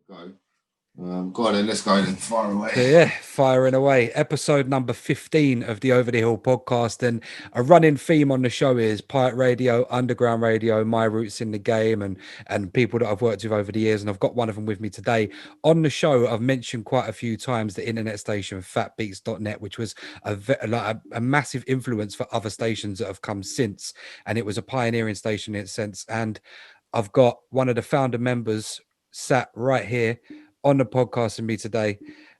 Go. Go on then, let's go then. Fire away. So yeah, firing away. Episode number 15 of the Over the Hill podcast. And a running theme on the show is pirate radio, underground radio, my roots in the game, and people that I've worked with over the years. And I've got one of them with me today. On the show, I've mentioned quite a few times the internet station fatbeats.net, which was a massive influence for other stations that have come since. And it was a pioneering station in its sense. And I've got one of the founder members sat right here on the podcast with me today,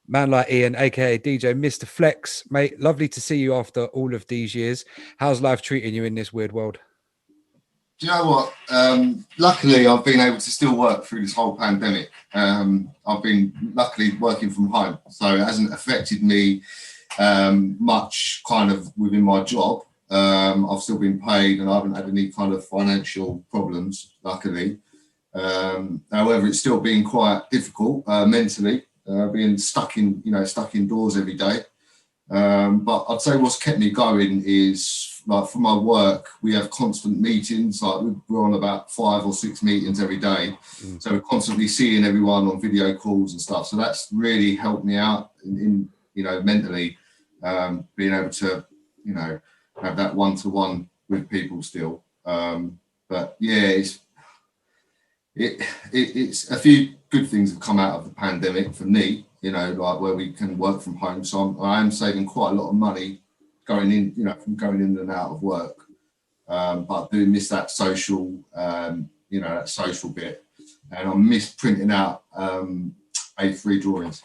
man like Ian, aka DJ Mr. Flex. Mate, lovely to see you after all of these years. How's life treating you in this weird world? Do you know what? Luckily, I've been able to still work through this whole pandemic. I've been luckily working from home, so it hasn't affected me much kind of within my job. I've still been paid and I haven't had any kind of financial problems, luckily. However, it's still been quite difficult mentally, being stuck indoors every day. But I'd say what's kept me going is, like, for my work, we have constant meetings. Like, we're on about 5 or 6 meetings every day. So we're constantly seeing everyone on video calls and stuff. So that's really helped me out in mentally, being able to, have that one-to-one with people still. But yeah, it's a few good things have come out of the pandemic for me, like where we can work from home. So I am saving quite a lot of money going in, from going in and out of work. But I do miss that social, that social bit. And I miss printing out A3 drawings.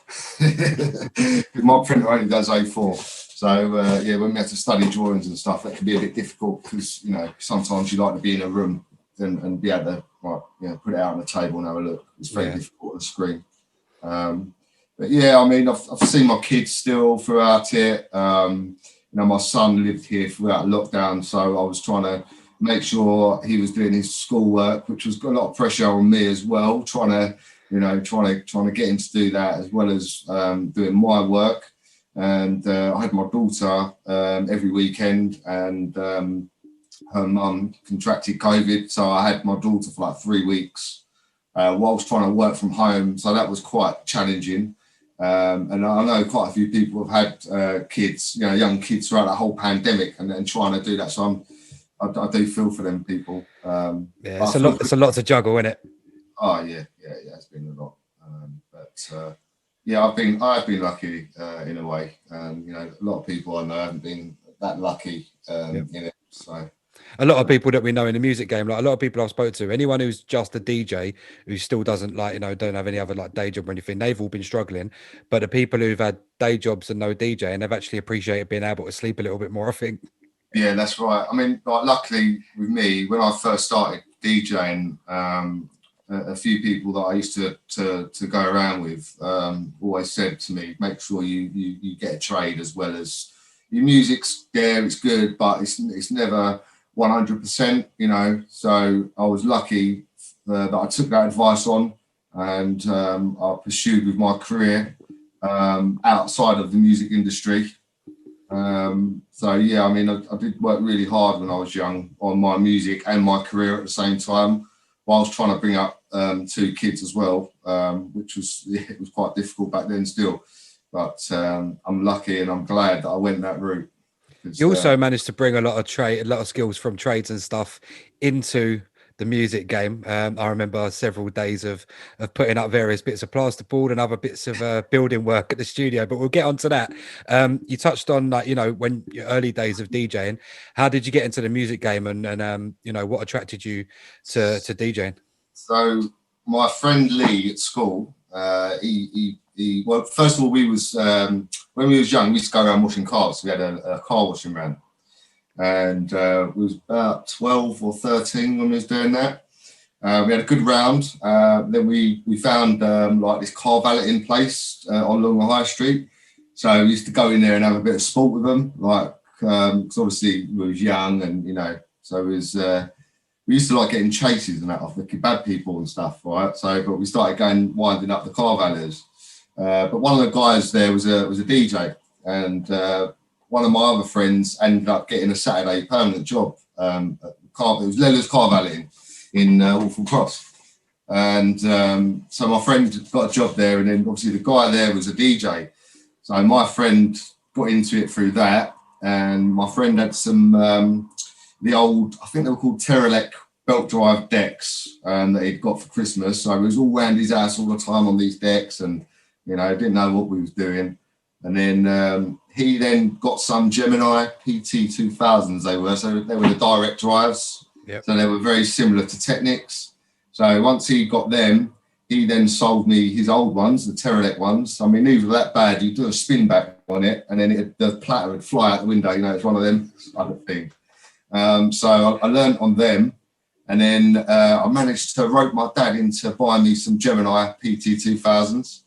My printer only does A4. So when we have to study drawings and stuff, that can be a bit difficult because, sometimes you like to be in a room and be able to put it out on the table and have a look. It's very difficult on the screen. But yeah, I mean, I've seen my kids still throughout it. My son lived here throughout lockdown, so I was trying to make sure he was doing his schoolwork, which was a lot of pressure on me as well, trying to get him to do that as well as doing my work. And I had my daughter every weekend, and her mum contracted COVID, so I had my daughter for like 3 weeks whilst trying to work from home. So that was quite challenging. And I know quite a few people have had kids, young kids throughout the whole pandemic, and then trying to do that. So I do feel for them people. It's a lot to juggle, isn't it? Oh yeah, it's been a lot. I've been lucky in a way. A lot of people I know haven't been that lucky in it. So. A lot of people that we know in the music game, like a lot of people I've spoke to, anyone who's just a DJ who still doesn't don't have any other day job or anything, they've all been struggling. But the people who've had day jobs and no DJ, and they've actually appreciated being able to sleep a little bit more, I think. Yeah, that's right. I mean, luckily with me, when I first started DJing, a few people that I used to go around with always said to me, make sure you get a trade as well as your music's there, it's good, but it's never 100%, so I was lucky that I took that advice on, and I pursued with my career outside of the music industry. I did work really hard when I was young on my music and my career at the same time, whilst trying to bring up 2 kids as well, which was quite difficult back then still. But I'm lucky and I'm glad that I went that route. You also managed to bring a lot of skills from trades and stuff into the music game. I remember several days of putting up various bits of plasterboard and other bits of building work at the studio, but we'll get onto that. You touched on when your early days of DJing. How did you get into the music game, and what attracted you to DJing? So my friend Lee at school, well, first of all, we was when we was young, we used to go around washing cars. We had a car washing van, and we was about 12 or 13 when we was doing that. We had a good round. Then we found this car valeting place along the high street. So we used to go in there and have a bit of sport with them, because obviously we was young, and so it was. We used to getting chases and that off the kebab people and stuff, right? So, but we started winding up the car valeters. But one of the guys there was a DJ, and one of my other friends ended up getting a Saturday permanent job. It was Lela's car valeting in Waltham Cross. And so my friend got a job there, and then obviously the guy there was a DJ. So my friend got into it through that, and my friend had some the old, I think they were called Terralec belt drive decks that he'd got for Christmas. So he was all around his house all the time on these decks, and didn't know what we was doing. And then he then got some Gemini PT 2000s. They were the direct drives. Yep. So they were very similar to Technics. So once he got them, he then sold me his old ones, the Terralec ones. I mean, these were that bad. You do a spin back on it, and then the platter would fly out the window. It's one of them other thing. So I learned on them, and then I managed to rope my dad into buying me some Gemini PT 2000s.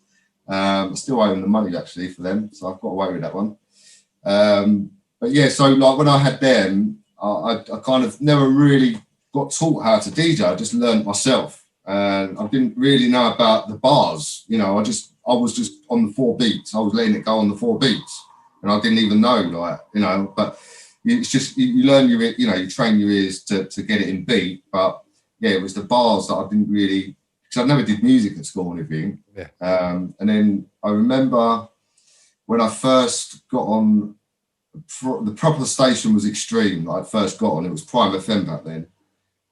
I still owe him the money actually for them, so I've got away with that one. But yeah, so like when I had them, I kind of never really got taught how to DJ. I just learned myself, and I didn't really know about the bars. I was just on the 4 beats. I was letting it go on the 4 beats, and I didn't even know, But it's just you learn you train your ears to get it in beat. But yeah, it was the bars that I didn't really. I never did music at school or anything. Yeah. And then I remember when I first got on, the proper station was Extreme that I first got on. It was Prime FM back then.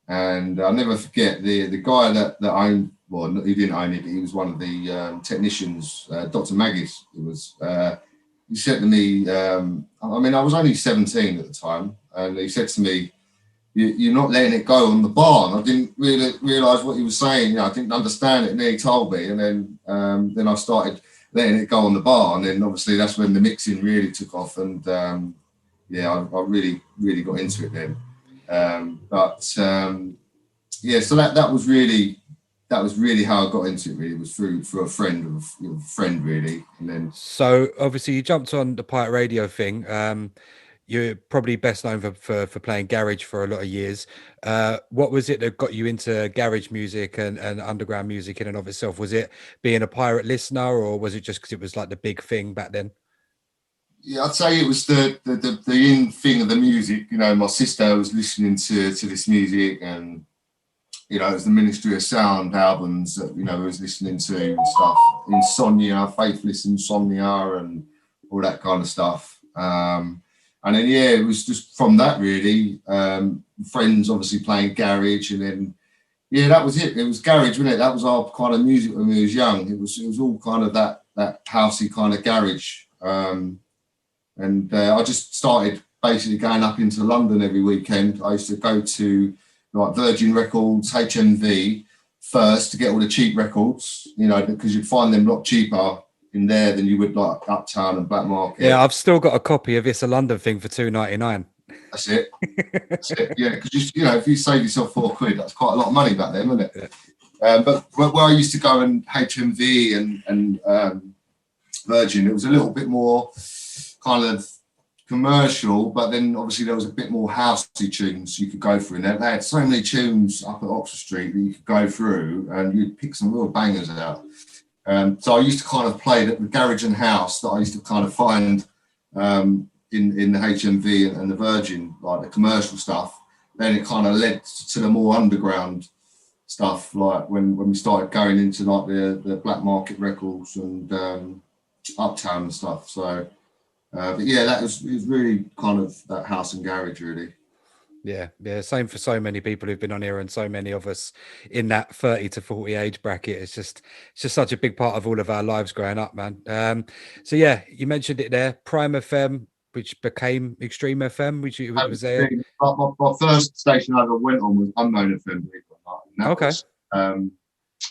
And I'll never forget the guy that owned, well, he didn't own it, but he was one of the technicians, Dr. Maggis. He said to me, I was only 17 at the time, and he said to me, you're not letting it go on the bar. And I didn't really realise what he was saying. I didn't understand it, and then he told me, and then I started letting it go on the bar, and then obviously that's when the mixing really took off, and I really got into it then. So that was really how I got into it. Really, it was through a friend really, and then. So obviously you jumped on the Pirate Radio thing. You're probably best known for playing garage for a lot of years. What was it that got you into garage music and underground music in and of itself? Was it being a pirate listener, or was it just because it was like the big thing back then? Yeah, I'd say it was the in thing of the music. My sister was listening to this music, and it was the Ministry of Sound albums that I was listening to and stuff. Insomnia, Faithless Insomnia, and all that kind of stuff. And then, it was just from that really, friends obviously playing garage, and then, that was it. It was garage, wasn't it? That was our kind of music when we was young. It was all kind of that housey kind of garage. And I just started basically going up into London every weekend. I used to go to like Virgin Records, HMV first to get all the cheap records, because you'd find them a lot cheaper in there than you would like Uptown and Black Market. Yeah, I've still got a copy of It's a London Thing for $2.99. That's it. Yeah, because if you save yourself £4, that's quite a lot of money back then, wasn't it? Yeah. But where I used to go and HMV and Virgin, it was a little bit more kind of commercial, but then obviously there was a bit more housey tunes you could go through. And they had so many tunes up at Oxford Street that you could go through, and you'd pick some real bangers out. So I used to kind of play the garage and house that I used to kind of find in the HMV and the Virgin, like the commercial stuff. Then it kind of led to the more underground stuff, like when we started going into like the Black Market records and Uptown and stuff. So, but yeah, it was really kind of that house and garage really. Yeah, same for so many people who've been on here, and so many of us in that 30 to 40 age bracket. It's just such a big part of all of our lives growing up, man. So yeah, you mentioned it there, Prime FM, which became Extreme FM, which was there. My first station I ever went on was Unknown FM. Okay.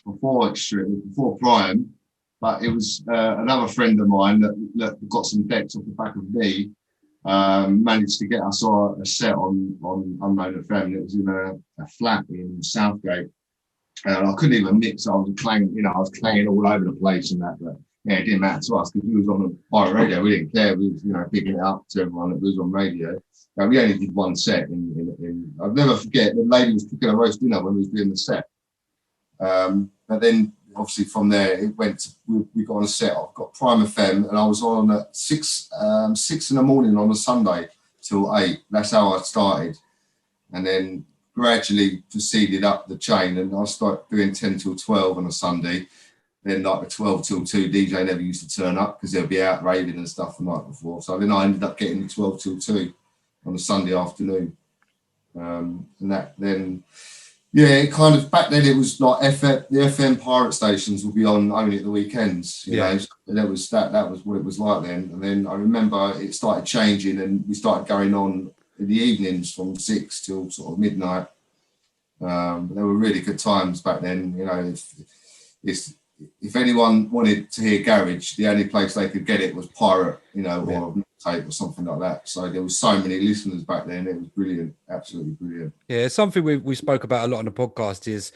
Before Extreme, before Prime, but it was another friend of mine that got some decks off the back of me. Managed to get us a set on Unknown FM. It was in a flat in Southgate, and I couldn't even mix. I was clanging all over the place and that. But yeah, it didn't matter to us because we was on the pirate radio. We didn't care. We was picking it up to everyone that was on radio. We only did one set. I'll never forget the lady was cooking a roast dinner when we was doing the set. But then obviously from there it went. We got on a set. I've got Prime FM, and I was on at 6 in the morning on a Sunday till 8. That's how I started, and then gradually proceeded up the chain, and I started doing 10 till 12 on a Sunday. Then like the 12 till 2 DJ never used to turn up because they'll be out raving and stuff the night before. So then I ended up getting the 12 till 2 on a Sunday afternoon. And that then, yeah, it kind of, back then it was like the FM pirate stations would be on only at the weekends, you know, and that was what it was like then. And then I remember it started changing, and we started going on in the evenings from 6 till sort of midnight. But they were really good times back then, you know. If anyone wanted to hear garage, the only place they could get it was pirate, you know, or tape or something like that. So there was so many listeners back then. It was brilliant, absolutely brilliant. Yeah, something we spoke about a lot on the podcast is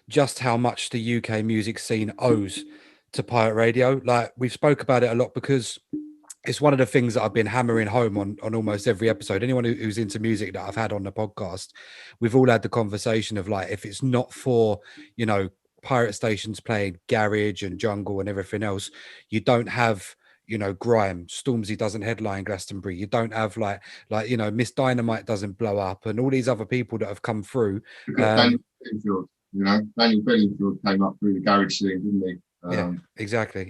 just how much the UK music scene owes to pirate radio. Like, we've spoke about it a lot because it's one of the things that I've been hammering home on almost every episode. Anyone who's into music that I've had on the podcast, we've all had the conversation of, like, if it's not for, you know, pirate stations playing garage and jungle and everything else, you don't have, you know, grime. Stormzy doesn't headline Glastonbury. You don't have like you know, Miss Dynamite doesn't blow up, and all these other people that have come through. Daniel Bedingfield, you know, Daniel Bedingfield came up through the garage scene, didn't he? Yeah, exactly.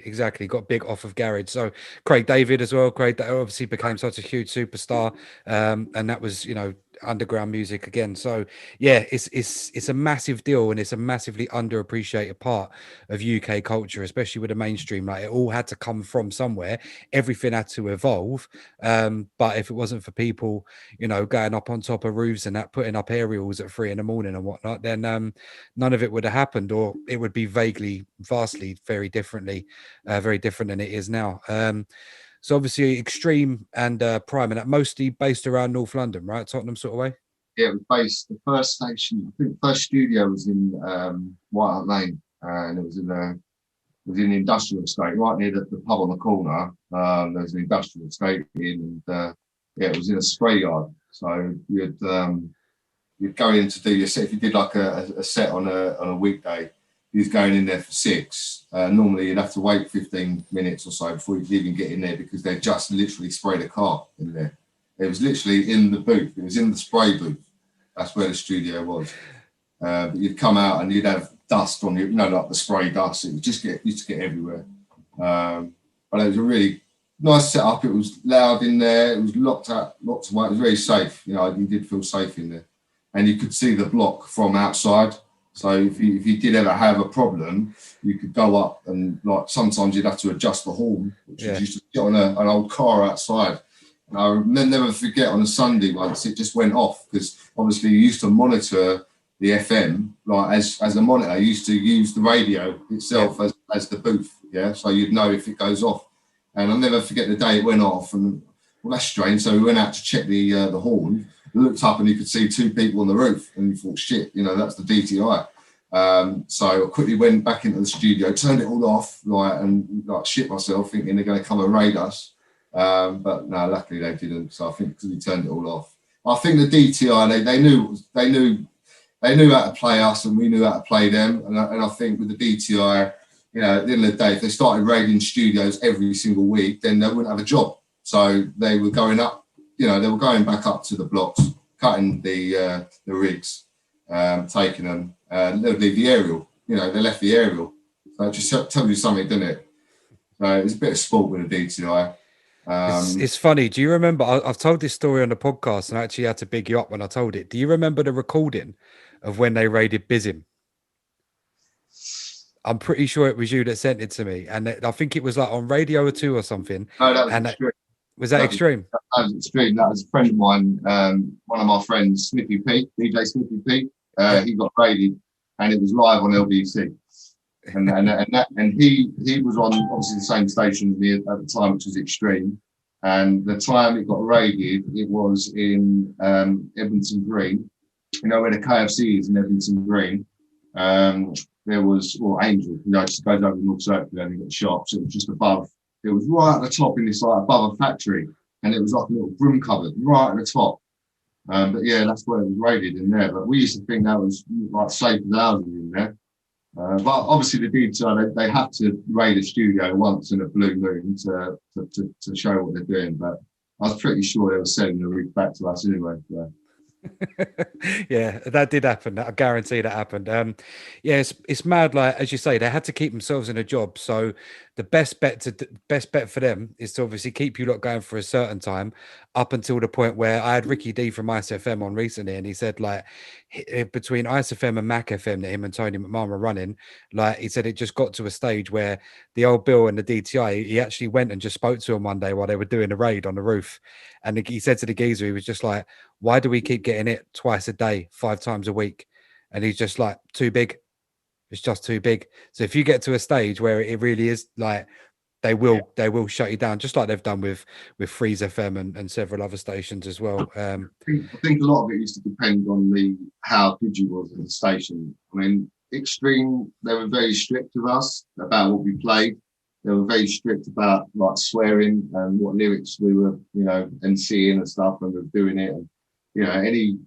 Got big off of garage. So Craig David as well. Craig that obviously became such a huge superstar, and that was, you know, underground music again. So yeah, it's a massive deal, and it's a massively underappreciated part of UK culture, especially with the mainstream. Like, it all had to come from somewhere. Everything had to evolve. But if it wasn't for people, you know, going up on top of roofs and that, putting up aerials at 3 a.m. and whatnot, then none of it would have happened, or it would be vastly very different than it is now. So obviously Extreme and Prime, and that mostly based around North London, right? Tottenham sort of way. Yeah, it was based. The first station, I think, the first studio was in White Hart Lane, and it was in the industrial estate right near the pub on the corner. There was an industrial estate in, and yeah, it was in a spray yard. So you'd go in to do your set. If you did like a set on a weekday, you was going in there for 6. Normally you'd have to wait 15 minutes or so before you could even get in there, because they just literally sprayed a car in there. It was literally in the booth. It was in the spray booth. That's where the studio was. But you'd come out and you'd have dust on you, you know, like the spray dust. It would just used to get everywhere. But it was a really nice setup. It was loud in there. It was locked away. It was very safe. You know, you did feel safe in there, and you could see the block from outside. So if you did ever have a problem, you could go up and, like, sometimes you'd have to adjust the horn, which was used to get on an old car outside. And I never forget, on a Sunday once, it just went off, because obviously you used to monitor the FM, like as a monitor. You used to use the radio itself as the booth, so you'd know if it goes off. And I'll never forget the day it went off, and well, that's strange. So we went out to check the horn. Looked up and you could see 2 people on the roof, and you thought, shit, you know, that's the DTI. So I quickly went back into the studio, turned it all off, and shit myself, thinking they're going to come and raid us. But no, luckily they didn't. So I think because we turned it all off. I think the DTI, they knew how to play us, and we knew how to play them. And I think with the DTI, you know, at the end of the day, if they started raiding studios every single week, then they wouldn't have a job. So they were going up. You know, they were going back up to the blocks, cutting the rigs, taking them. They'd leave the aerial. You know, they left the aerial. So it just tells you something, doesn't it? So it's a bit of sport with the DTI. It's funny. Do you remember? I've told this story on the podcast, and I actually had to big you up when I told it. Do you remember the recording of when they raided Bizzim? I'm pretty sure it was you that sent it to me, and I think it was like on Radio 2 or something. No, that was Extreme. Was that Extreme? That was Extreme. That was a friend of mine, one of my friends, Snippy Pete, DJ Snippy Pete. He got raided, and it was live on LBC. And he was on obviously the same station as me at the time, which was Extreme. And the time it got raided, it was in Edmonton Green. You know where the KFC is in Edmonton Green. There was, Angel, you know, just goes over the North Circular, and you've got the shops. It was just above. It was right at the top in this, like, above a factory, and it was like a little broom cupboard right at the top. But yeah, that's where it was raided, in there. But we used to think that was like safe as houses in there. But obviously the DTI, they have to raid a studio once in a blue moon to show what they're doing. But I was pretty sure they were selling the rig back to us anyway. So. Yeah, that did happen. I guarantee that happened. Yeah, it's mad. Like as you say, they had to keep themselves in a job. So the best bet for them is to obviously keep you lot going for a certain time, up until the point where I had Ricky D from ISFM on recently, and he said like between ISFM and Mac FM that him and Tony McMahon were running, like he said it just got to a stage where the old Bill and the DTI, he actually went and just spoke to him one day while they were doing the raid on the roof, and he said to the geezer, he was just like, why do we keep getting it twice a day, 5 times a week? And he's just like, too big. It's just too big. So if you get to a stage where it really is like they will shut you down, just like they've done with Freeze FM and several other stations as well. I think a lot of it used to depend on how good you was as a station. I mean, Extreme, they were very strict with us about what we played. They were very strict about like swearing and what lyrics we were, MCing and stuff, and we were doing it. And,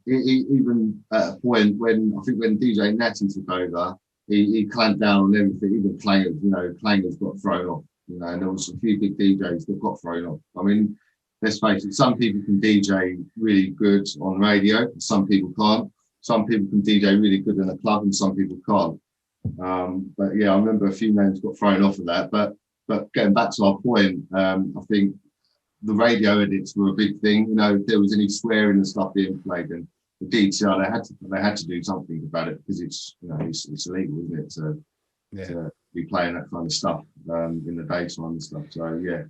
even at a point when I think when DJ Natty took over, he clamped down on everything. Even clangers got thrown off. And there was a few big DJs that got thrown off. I mean, let's face it, some people can DJ really good on radio, some people can't. Some people can DJ really good in a club, and some people can't. But yeah, I remember a few names got thrown off of that. But getting back to our point, I think the radio edits were a big thing. If there was any swearing and stuff being played, and the DTR they had to do something about it, because it's illegal, isn't it? To be playing that kind of stuff in the daytime and stuff. So yeah.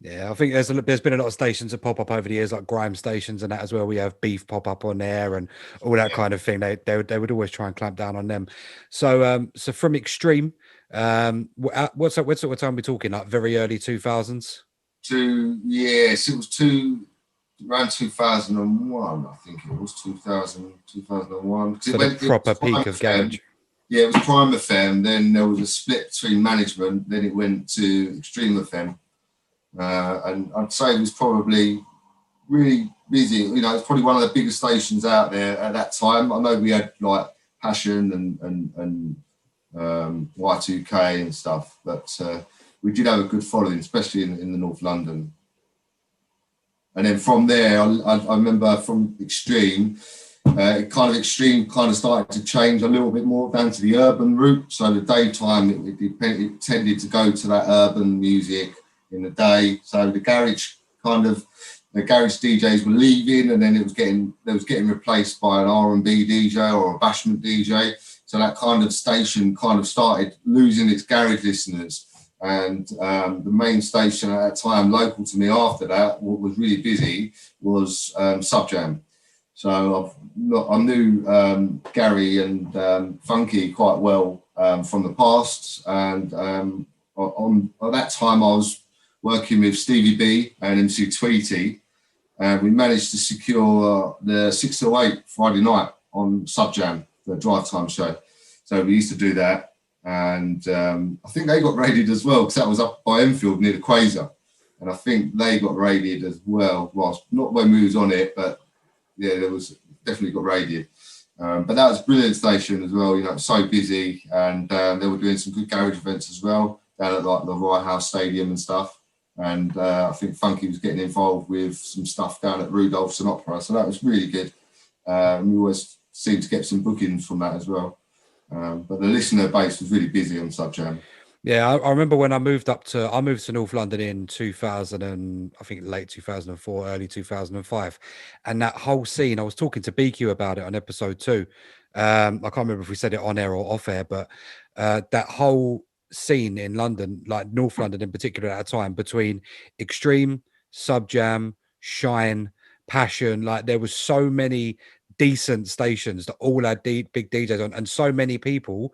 Yeah, I think there's been a lot of stations that pop up over the years, like grime stations and that as well. We have beef pop up on there and all that kind of thing. They would always try and clamp down on them. So from Extreme, what sort of time are we talking? Like very early 2000s? Yes, it was around 2001. I think it was 2001. So the proper peak of garage. Yeah, it was Prime FM. Then there was a split between management. Then it went to Extreme FM. And I'd say it was probably really busy. It's probably one of the biggest stations out there at that time. I know we had like Passion and Y2K and stuff, but we did have a good following, especially in the North London. And then from there, I remember from Extreme, Extreme started to change a little bit more down to the urban route. So the daytime, it tended to go to that urban music in the day. So the garage DJs were leaving, and then they was getting replaced by an R&B DJ or a bashment DJ. So that kind of station started losing its garage listeners. And the main station at that time, local to me after that, what was really busy was Subjam. So I knew Gary and Funky quite well from the past. And at that time, I was working with Stevie B and MC Tweety, and we managed to secure the 6 to 8 Friday night on Subjam, the drive time show. So we used to do that, and I think they got raided as well, because that was up by Enfield near the Quasar, and I think they got raided as well. Well, not when we was on it, but yeah, there was definitely got raided. But that was a brilliant station as well. It was so busy, and they were doing some good garage events as well down at like the Royal House Stadium and stuff. And I think Funky was getting involved with some stuff down at Rudolph's and Opera. So that was really good. We always seemed to get some bookings from that as well. But the listener base was really busy on Subjam. Yeah, I remember when I moved to North London in 2000, and I think late 2004, early 2005. And that whole scene, I was talking to BQ about it on episode 2. I can't remember if we said it on air or off air, but that whole scene in London, like North London in particular at a time, between Extreme, Subjam, Shine, Passion, like there was so many decent stations that all had big DJs on, and so many people,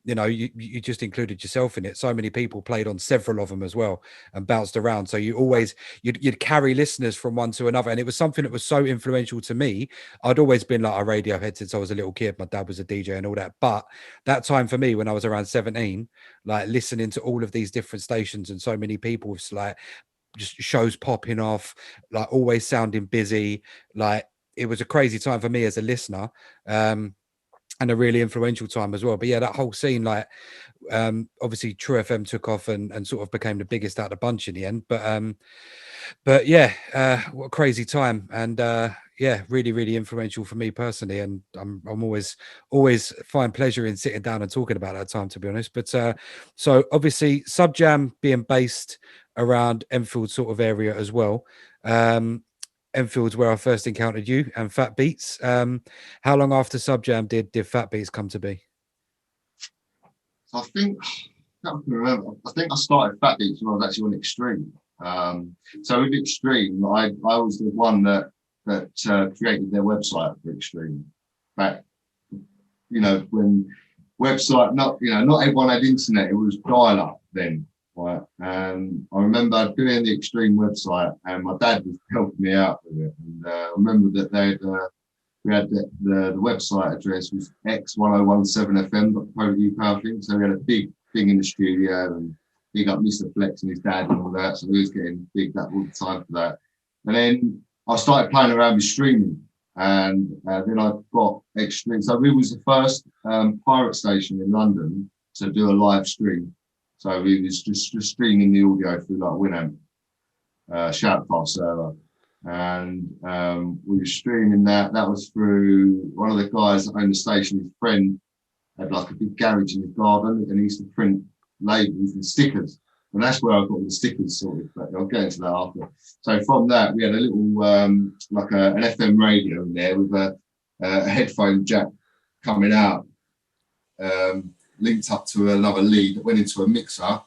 you just included yourself in it. So many people played on several of them as well and bounced around. So you'd carry listeners from one to another. And it was something that was so influential to me. I'd always been like a radio head since I was a little kid. My dad was a DJ and all that. But that time for me, when I was around 17, like listening to all of these different stations and so many people with like just shows popping off, like always sounding busy. Like it was a crazy time for me as a listener. And a really influential time as well. But yeah, that whole scene, like obviously True FM took off and sort of became the biggest out of the bunch in the end. But yeah, what a crazy time. And yeah, really, really influential for me personally, and I'm always find pleasure in sitting down and talking about that time, to be honest. But so obviously Sub Jam being based around Enfield sort of area as well. Enfield's where I first encountered you and Fat Beats. How long after Sub Jam did Fat Beats come to be? So I can remember. I think I started Fat Beats when I was actually on Extreme. So with Extreme, I was the one that created their website for Extreme. Back, when not everyone had internet. It was dial-up then, right? And I remember doing the Extreme website, and my dad was helping me out with it. And I remember that we had the website address was x1017fm.co.uk, I think. So we had a big thing in the studio, and big up Mr. Flex and his dad and all that. So we was getting bigged up all the time for that. And then I started playing around with streaming, and then I got Extreme. So we was the first pirate station in London to do a live stream. So we was just streaming the audio through like Winamp, Shoutcast server. And we were streaming that. That was through one of the guys that owned the station. His friend had like a big garage in his garden, and he used to print labels and stickers. And that's where I got the stickers sorted. But I'll get into that after. So from that, we had a little like an FM radio in there with a headphone jack coming out, linked up to another lead that went into a mixer.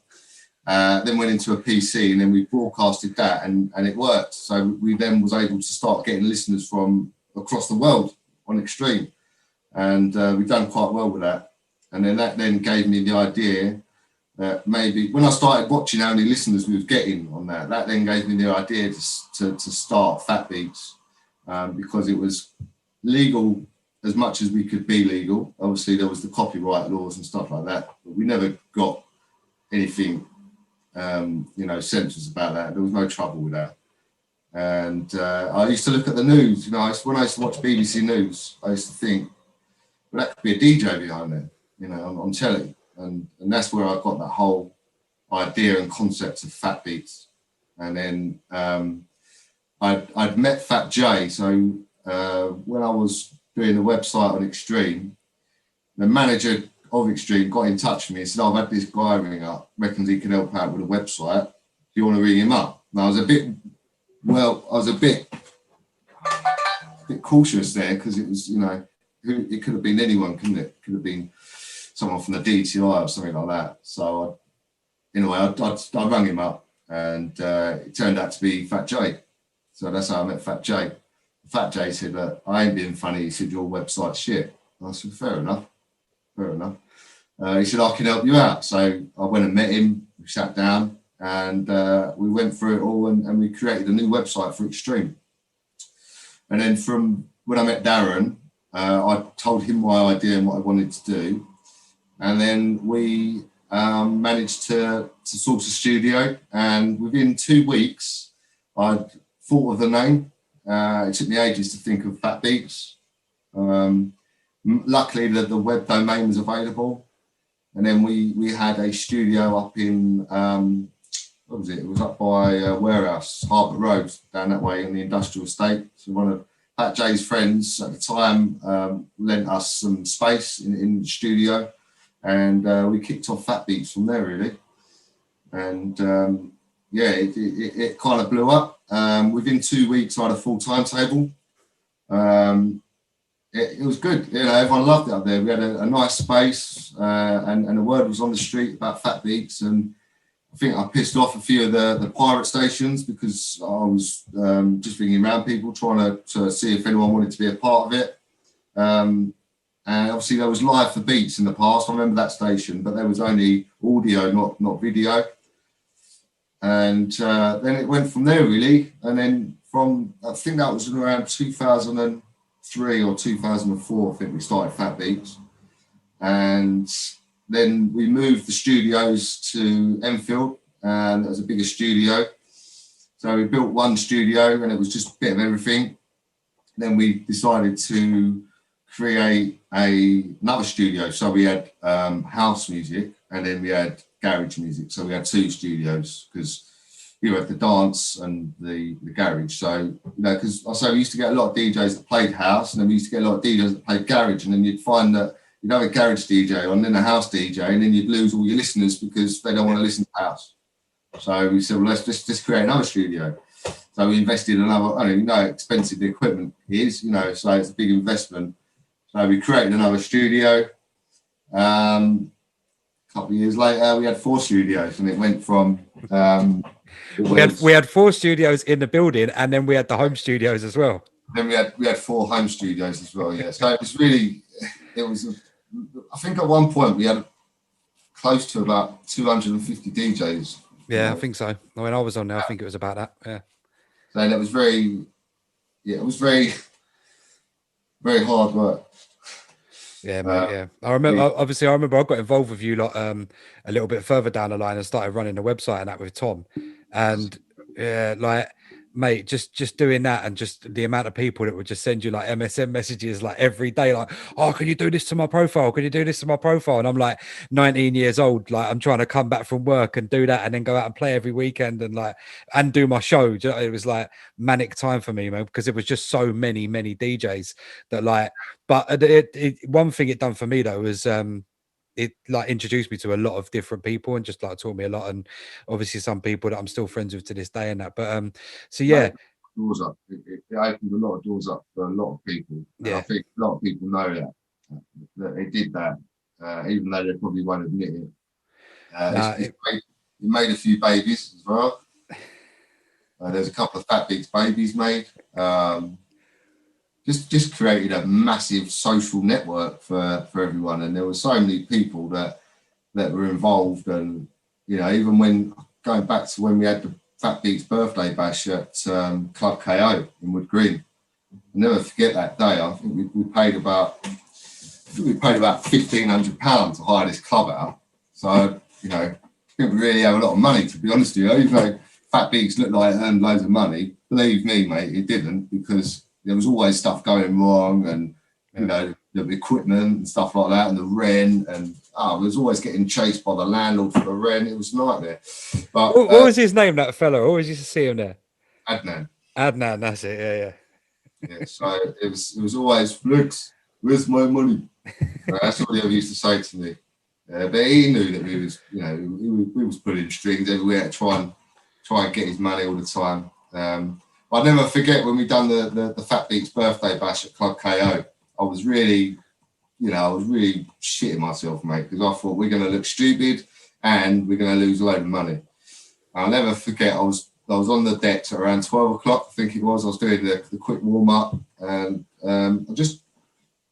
Then went into a PC, and then we broadcasted that, and it worked. So we then was able to start getting listeners from across the world on Extreme, and we've done quite well with that. And then that then gave me the idea that maybe when I started watching how many listeners we was getting on that then gave me the idea to start Fat Beats, because it was legal as much as we could be legal. Obviously there was the copyright laws and stuff like that, but we never got anything censors about that. There was no trouble with that. And I used to look at the news, when I used to watch BBC News, I used to think, well, that could be a DJ behind there, on telly. And that's where I got that whole idea and concept of Fat Beats. And then I'd met Fat J. So when I was doing the website on Extreme, the manager of Extreme got in touch with me and said, I've had this guy ring up, reckons he can help out with a website. Do you want to ring him up? And I was a bit cautious there, because it was, it could have been anyone, couldn't it? It could have been someone from the DTI or something like that. So I rang him up, and it turned out to be Fat J. So that's how I met Fat J. Fat J said, look, I ain't being funny. He said, your website's shit. And I said, fair enough. He said, I can help you out. So I went and met him, we sat down, and we went through it all, and we created a new website for Extreme. And then from when I met Darren, I told him my idea and what I wanted to do. And then we managed to source a studio. And within 2 weeks, I'd thought of the name. It took me ages to think of Fat Beats. Luckily, the web domain was available. And then we had a studio up in, what was it? It was up by Warehouse, Harbour Road, down that way in the industrial estate. So one of Fat J's friends at the time lent us some space in the studio. And we kicked off Fat Beats from there, really. And it kind of blew up. Within 2 weeks, I had a full timetable. It was good. Everyone loved it up there. We had a nice space, and the word was on the street about Fat Beats. And I think I pissed off a few of the pirate stations, because I was just ringing around people trying to see if anyone wanted to be a part of it. And obviously there was Live for Beats in the past. I remember that station, but there was only audio, not video. And then it went from there, really. And then I think that was around 2003 or 2004, I think we started Fat Beats. And then we moved the studios to Enfield, and it was a bigger studio. So we built one studio, and it was just a bit of everything. Then we decided to create another studio. So we had house music, and then we had garage music. So we had two studios, because you had the dance and the garage. So, because I say we used to get a lot of DJs that played house, and then we used to get a lot of DJs that played garage, and then you'd find that you'd have a garage DJ on, then a house DJ, and then you'd lose all your listeners because they don't want to listen to house. So we said, well, let's just create another studio. So we invested in another, expensive the equipment is, so it's a big investment. So we created another studio. A couple of years later, we had 4 studios, and it went from... we had 4 studios in the building, and then we had the home studios as well. Then we had 4 home studios as well, yeah. So I think at one point we had close to about 250 DJs. Yeah, I think so. When I was on there, I think it was about that. Yeah. So that was very hard work. Yeah, mate, yeah. I remember I got involved with you lot a little bit further down the line and started running the website and that with Tom. And yeah, like, mate, just doing that, and just the amount of people that would just send you like MSN messages like every day, like, oh, can you do this to my profile? Can you do this to my profile? And I'm like 19 years old, like I'm trying to come back from work and do that, and then go out and play every weekend and do my show. It was like manic time for me, man, because it was just so many DJs that like. But one thing it done for me though was it like introduced me to a lot of different people and just like taught me a lot, and obviously some people that I'm still friends with to this day and that. But so yeah, doors up. It opened a lot of doors up for a lot of people. And I think a lot of people know that it did that, even though they probably won't admit it. It made a few babies as well. There's a couple of Fat Beats babies made. Just created a massive social network for everyone, and there were so many people that were involved. And even when going back to when we had the Fat Beats birthday bash at Club KO in Wood Green, I'll never forget that day. I think we paid about £1,500 to hire this club out. So didn't really have a lot of money, to be honest with you. Even though Fat Beats looked like it earned loads of money, believe me, mate, it didn't, because there was always stuff going wrong, and the equipment and stuff like that, and the rent, and I was always getting chased by the landlord for the rent. It was a nightmare. But what was his name, that fella? I always used to see him there. Adnan, that's it. Yeah. So it was always, Flex, where's my money? That's what he ever used to say to me. But he knew that we was, we was pulling strings everywhere to try and get his money all the time. I'll never forget when we done the Fat Beats birthday bash at Club KO. I was really shitting myself, mate, because I thought we're going to look stupid and we're going to lose a load of money. I'll never forget, I was on the deck at around 12 o'clock, I think it was. I was doing the quick warm-up, and I just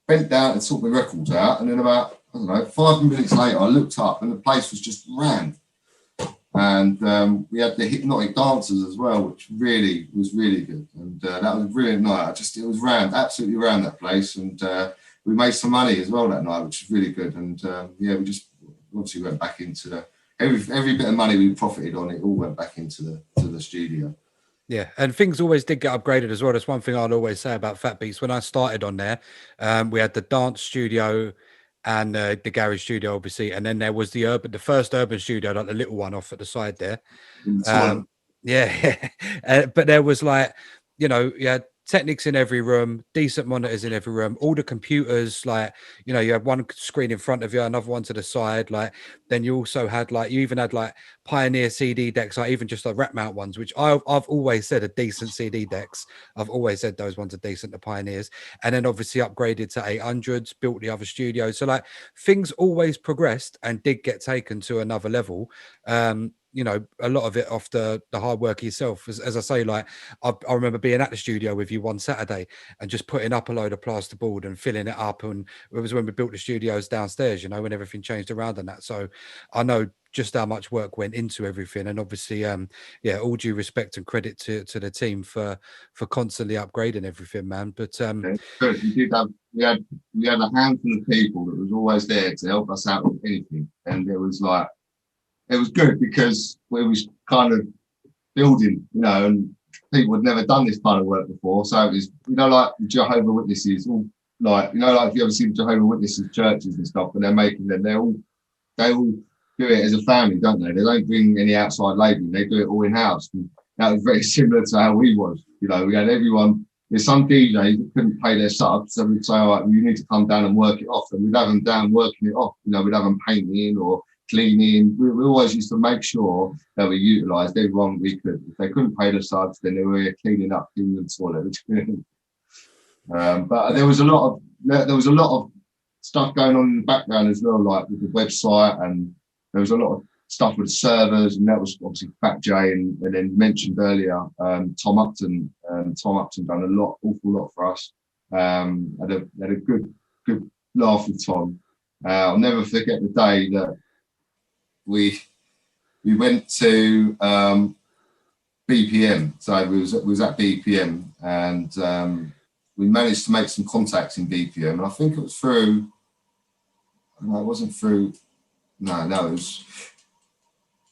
bent down and sorted my records out, and then about, 5 minutes later, I looked up and the place was just rammed. And we had the hypnotic dancers as well, which was really good. And that was a brilliant night. It was rammed, absolutely rammed, that place. And we made some money as well that night, which was really good. And we just obviously went back into every bit of money we profited on, it all went back into the studio. Yeah, and things always did get upgraded as well. That's one thing I'd always say about Fat Beats. When I started on there, we had the dance studio and the garage studio, obviously, and then there was the first urban studio, like the little one off at the side there. But there was like, you had Technics in every room, decent monitors in every room, all the computers, like, you had one screen in front of you, another one to the side. Like, then you also had you even had like Pioneer CD decks, like even just like rack mount ones, which I've always said are decent CD decks. I've always said those ones are decent, the Pioneers. And then obviously upgraded to 800s, built the other studio. So like things always progressed and did get taken to another level. A lot of it off the hard work yourself. As I say, like I remember being at the studio with you one Saturday and just putting up a load of plasterboard and filling it up. And it was when we built the studios downstairs, when everything changed around and that. So I know just how much work went into everything. And obviously, all due respect and credit to the team for constantly upgrading everything, man. But we had a handful of people that was always there to help us out with anything. And it was good because we was kind of building, and people had never done this kind of work before. So it was, like Jehovah's Witnesses, all like, if you ever see Jehovah's Witnesses churches and stuff, and they're making them, they all do it as a family, don't they? They don't bring any outside labelling. They do it all in house. That was very similar to how we was. You know, we had everyone. There's some DJs that couldn't pay their subs, so we'd say, all right, well, you need to come down and work it off. And we'd have them down working it off. You know, we'd have them painting or cleaning. We always used to make sure that we utilised everyone we could. If they couldn't pay the subs, then they were here cleaning up, cleaning the toilet. But there was a lot of stuff going on in the background as well, like with the website, and there was a lot of stuff with the servers, and that was obviously Fat J, and then mentioned earlier, Tom Upton. Tom Upton done awful lot for us. Had a good laugh with Tom. I'll never forget the day that we went to BPM. So we was at BPM, and we managed to make some contacts in BPM, and I think it was through. No, it wasn't through. No, it was.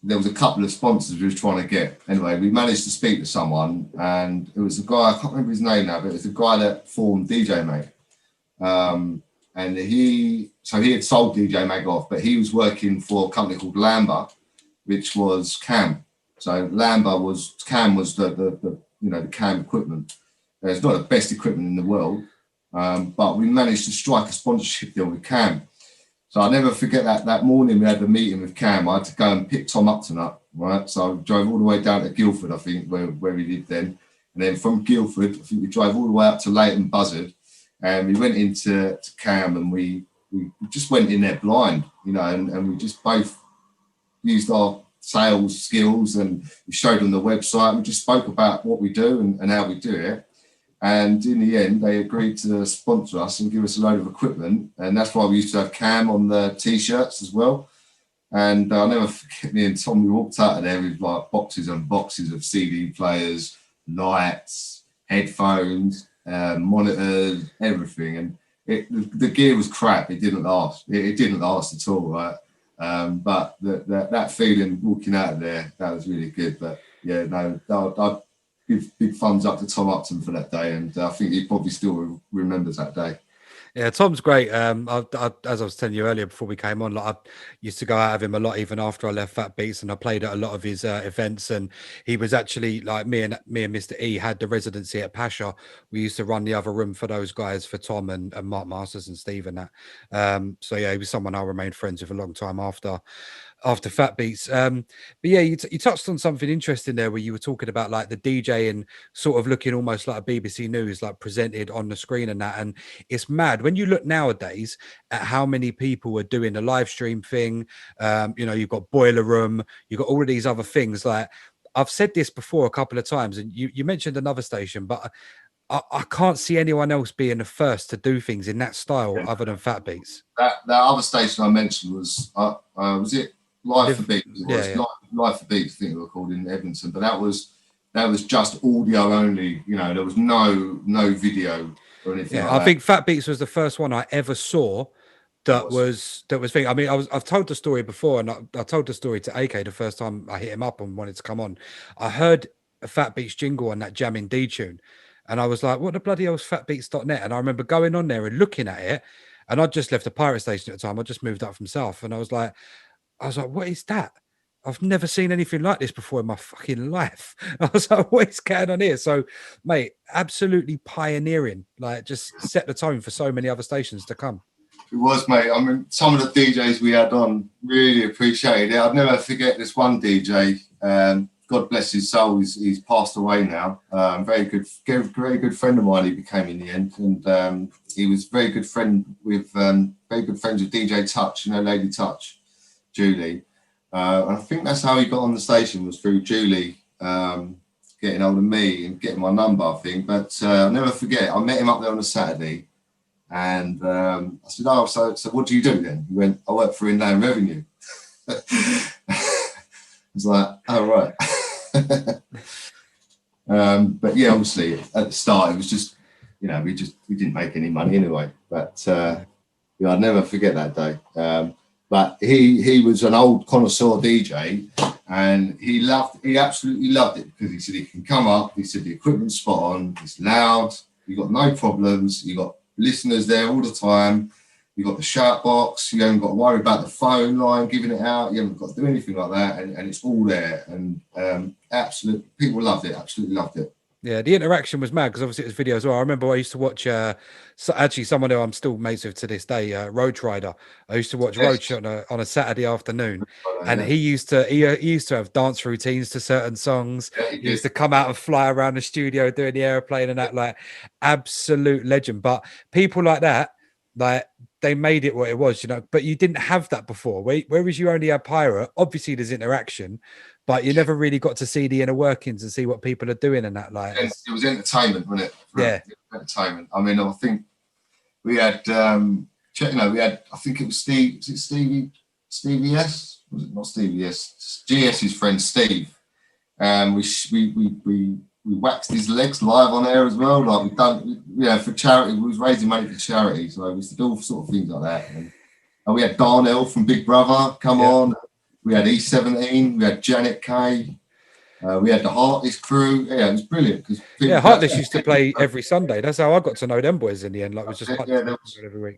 There was a couple of sponsors we was trying to get. Anyway, we managed to speak to someone, and it was a guy, I can't remember his name now, but it was the guy that formed DJ Mag. And he had sold DJ Mag off, but he was working for a company called Lamba, which was Cam. So Cam was the Cam equipment. It's not the best equipment in the world, but we managed to strike a sponsorship deal with Cam. So I'll never forget that morning we had the meeting with Cam. I had to go and pick Tom Upton up, right? So I drove all the way down to Guildford, I think, where we lived then. And then from Guildford, I think we drove all the way up to Leighton Buzzard. And we went into Cam, and we just went in there blind, you know, and we just both used our sales skills, and we showed them the website. We just spoke about what we do and how we do it. And in the end, they agreed to sponsor us and give us a load of equipment. And that's why we used to have Cam on the T-shirts as well. And I'll never forget, me and Tom, we walked out of there with like boxes and boxes of CD players, lights, headphones, monitors, everything. And the gear was crap. It didn't last. It didn't last at all, right? But that feeling walking out of there, that was really good. But yeah, no, I give big thumbs up to Tom Upton for that day, and I think he probably still remembers that day. Yeah, Tom's great. As I was telling you earlier before we came on, like I used to go out of him a lot, even after I left Fat Beats, and I played at a lot of his events. And he was actually like me and Mr. E had the residency at Pasha. We used to run the other room for those guys, for Tom and Mark Masters and Steve and that. So yeah, he was someone I remained friends with a long time after Fat Beats. But yeah, you touched on something interesting there, where you were talking about like the DJ and sort of looking almost like a BBC News, like presented on the screen and that. And it's mad when you look nowadays at how many people are doing the live stream thing. You've got Boiler Room, you've got all of these other things. Like I've said this before a couple of times, and you mentioned another station, but I can't see anyone else being the first to do things in that style other than Fat Beats. That other station I mentioned was it Live for Beats? It was Live for Beats, I think they were called, in Edmonton. But that was just audio only. You know, there was no video or anything. Yeah, I think Fat Beats was the first one I ever saw that was thing. I mean, I've told the story before, and I told the story to AK the first time I hit him up and wanted to come on. I heard a Fat Beats jingle on that Jammin' D tune, and I was like, what the bloody hell is fatbeats.net? And I remember going on there and looking at it, and I'd just left a pirate station at the time. I just moved up from South, and I was like, what is that? I've never seen anything like this before in my fucking life. I was like, what is going on here? So, mate, absolutely pioneering, like just set the tone for so many other stations to come. It was, mate. I mean, some of the DJs we had on really appreciated it. I'd never forget this one DJ. God bless his soul. He's passed away now. Very good friend of mine. He became in the end, and he was very good friends with DJ Touch. You know, Lady Touch, Julie. I think that's how he got on the station, was through Julie getting hold of me and getting my number, I think. But I'll never forget, I met him up there on a Saturday, and I said, oh, so what do you do then? He went, I work for Inland Revenue. I was like, oh, right. But yeah, obviously at the start it was just, you know, we didn't make any money anyway. But I'd never forget that day. But he was an old connoisseur DJ, and he absolutely loved it, because he said he can come up. He said the equipment's spot on, it's loud, you got no problems, you got listeners there all the time. You got the shout box. You haven't got to worry about the phone line giving it out. You haven't got to do anything like that, and it's all there. And people loved it. Absolutely loved it. Yeah, the interaction was mad because obviously it was video as well. I remember I used to watch actually someone who I'm still mates with to this day, Roach Rider. I used to watch Roach on a Saturday afternoon, and he used to have dance routines to certain songs. Yeah, he used to come out and fly around the studio doing the airplane and that, like, absolute legend. But people like that, like, they made it what it was, you know. But you didn't have that before. Whereas you only had Pirate, obviously there's interaction, but you never really got to see the inner workings and see what people are doing and that. Like, it was entertainment, wasn't it? Yeah, entertainment. I mean, I think we had, I think it was Stevie S? Was it not Stevie S? GS's friend Steve. We waxed his legs live on air as well. Like, we've done, for charity. We was raising money for charity, so we used to do all sort of things like that. And we had Darnell from Big Brother come on. We had E17, we had Janet Kay, we had the Heartless crew. Yeah, it was brilliant. Heartless used to play every Sunday. That's how I got to know them boys in the end. Like, it was just every week.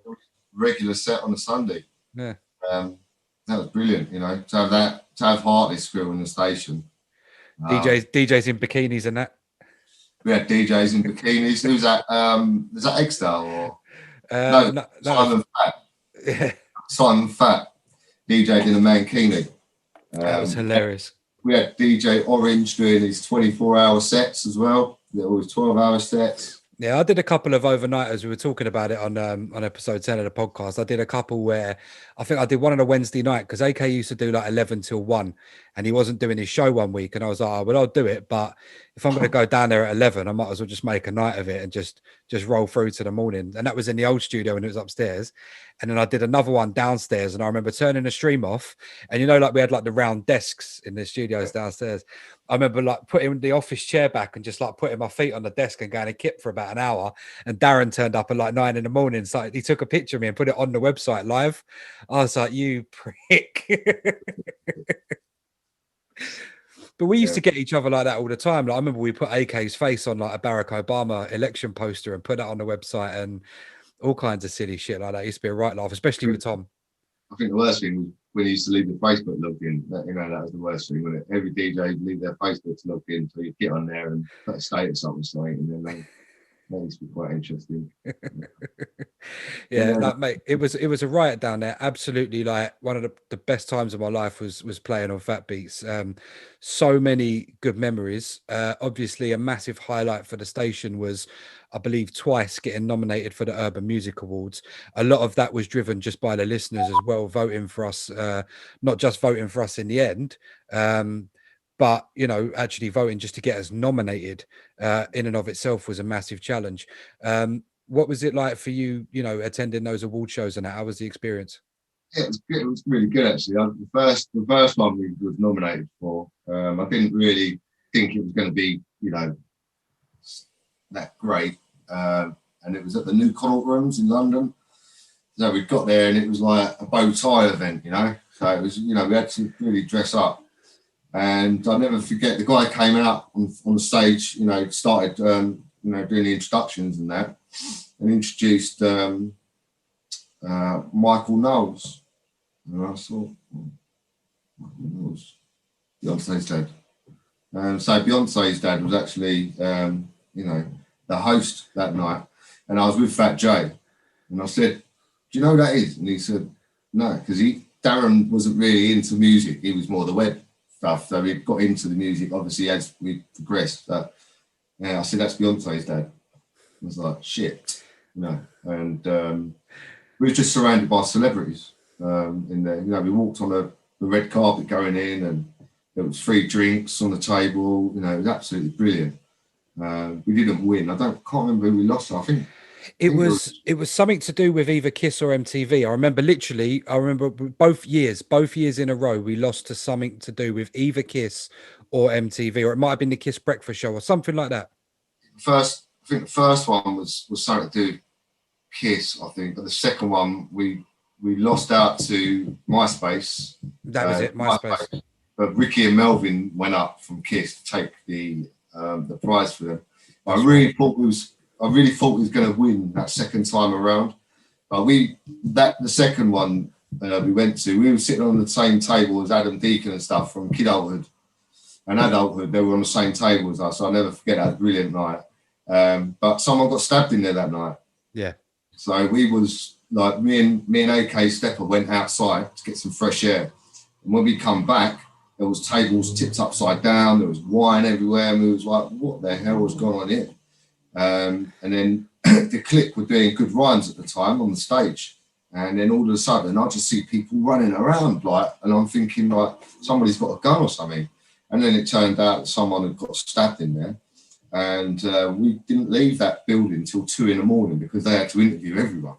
Regular set on a Sunday. Yeah, that was brilliant. You know, to have Heartless crew on the station. DJs in bikinis and that. We had DJs in bikinis. Who's that? Is that Eggstar or no? Simon Fat. Yeah. Simon Fat DJ'd in a mankini. That was hilarious. We had DJ Orange doing his 24-hour sets as well. There was 12-hour sets. Yeah, I did a couple of overnighters. We were talking about it on episode 10 of the podcast. I did a couple where I think I did one on a Wednesday night because AK used to do like 11 till 1 and he wasn't doing his show one week. And I was like, oh, well, I'll do it. But if I'm going to go down there at 11, I might as well just make a night of it and just roll through to the morning. And that was in the old studio and it was upstairs. And then I did another one downstairs and I remember turning the stream off. And, you know, like we had like the round desks in the studios downstairs. I remember like putting the office chair back and just like putting my feet on the desk and going to kip for about an hour. And Darren turned up at like 9 a.m. So he took a picture of me and put it on the website live. I was like, you prick. But we used to get each other like that all the time. Like, I remember we put AK's face on like a Barack Obama election poster and put that on the website and all kinds of silly shit like that. It used to be a right laugh, especially with Tom. I think the worst thing was when he used to leave the Facebook logged in. That was the worst thing, wasn't it? Every DJ would leave their Facebook to log in, so you'd get on there and put a status up or something, and then that used to be quite interesting. Like, mate, it was a riot down there. Absolutely, like one of the best times of my life was playing on Fat Beats. So many good memories. Obviously, a massive highlight for the station was, I believe, twice getting nominated for the Urban Music Awards. A lot of that was driven just by the listeners as well, voting for us, not just voting for us in the end, but, you know, actually voting just to get us nominated in and of itself was a massive challenge. What was it like for you, you know, attending those award shows and that? How was the experience? Yeah, it was good. It was really good, actually. The first one we was nominated for, I didn't really think it was going to be, you know, that great. And it was at the New Connaught Rooms in London. So we got there and it was like a bow tie event, you know. So it was, you know, we had to really dress up. And I'll never forget, the guy came out on the stage, you know, started, you know, doing the introductions and that, and introduced Michael Knowles. And I thought, Michael Knowles, Beyonce's dad. So Beyonce's dad was actually, you know, the host that night. And I was with Fat J. And I said, do you know who that is? And he said, no, because Darren wasn't really into music. He was more the web stuff. So we got into the music, obviously, as we progressed. But yeah, I said, that's Beyonce's dad. I was like, shit, you know. And we were just surrounded by celebrities in there. You know, we walked on the red carpet going in and there was free drinks on the table. You know, it was absolutely brilliant. We didn't win. Can't remember who we lost. I think it was something to do with either Kiss or MTV. I remember both years in a row we lost to something to do with either Kiss or MTV, or it might have been the Kiss Breakfast Show or something like that. I think the first one was something to do with Kiss, I think, but the second one we lost out to MySpace. That was it, MySpace. But Ricky and Melvin went up from Kiss to take the prize for them. I really thought we was going to win that second time around, But the second one we went to, we were sitting on the same table as Adam Deacon and stuff from Kidulthood and Adulthood. They were on the same table as us. So I'll never forget that brilliant night. But someone got stabbed in there that night. Yeah. So we was like, me and AK Stepper went outside to get some fresh air. And when we come back, there was tables tipped upside down. There was wine everywhere. And we was like, what the hell was going on here? And then the Click were doing good rhymes at the time on the stage. And then all of a sudden, I just see people running around, like, and I'm thinking, like, somebody's got a gun or something. And then it turned out that someone had got stabbed in there. And we didn't leave that building till 2 a.m. because they had to interview everyone.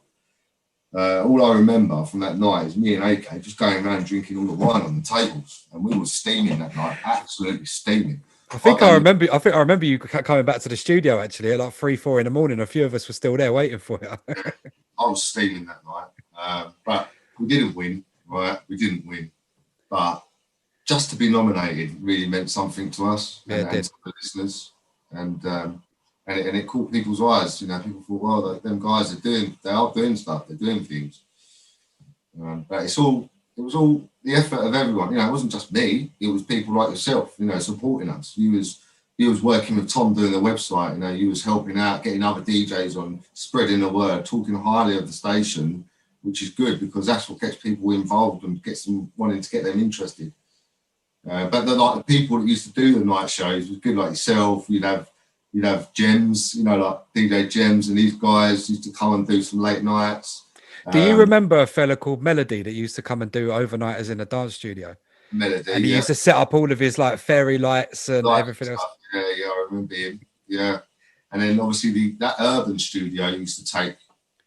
All I remember from that night is me and AK just going around drinking all the wine on the tables, and we were steaming that night, absolutely steaming. I think I remember you coming back to the studio actually at like 3-4 a.m. A few of us were still there waiting for you. I was steaming that night, but we didn't win. Right, we didn't win, but just to be nominated really meant something to us and to the listeners, and it caught people's eyes. You know, people thought, well, them guys they are doing stuff, they're doing things. But it was all the effort of everyone. You know, it wasn't just me. It was people like yourself, you know, supporting us. You was working with Tom doing the website. You know, you was helping out, getting other DJs on, spreading the word, talking highly of the station, which is good because that's what gets people involved and gets them wanting to get them interested. But the people that used to do the night shows was good, like yourself. You'd have Gems, you know, like DJ Gems, and these guys used to come and do some late nights. Do you remember a fella called Melody that used to come and do overnighters in a dance studio? Melody, and he used to set up all of his like fairy lights and everything else. Yeah, I remember him. Yeah, and then obviously that urban studio used to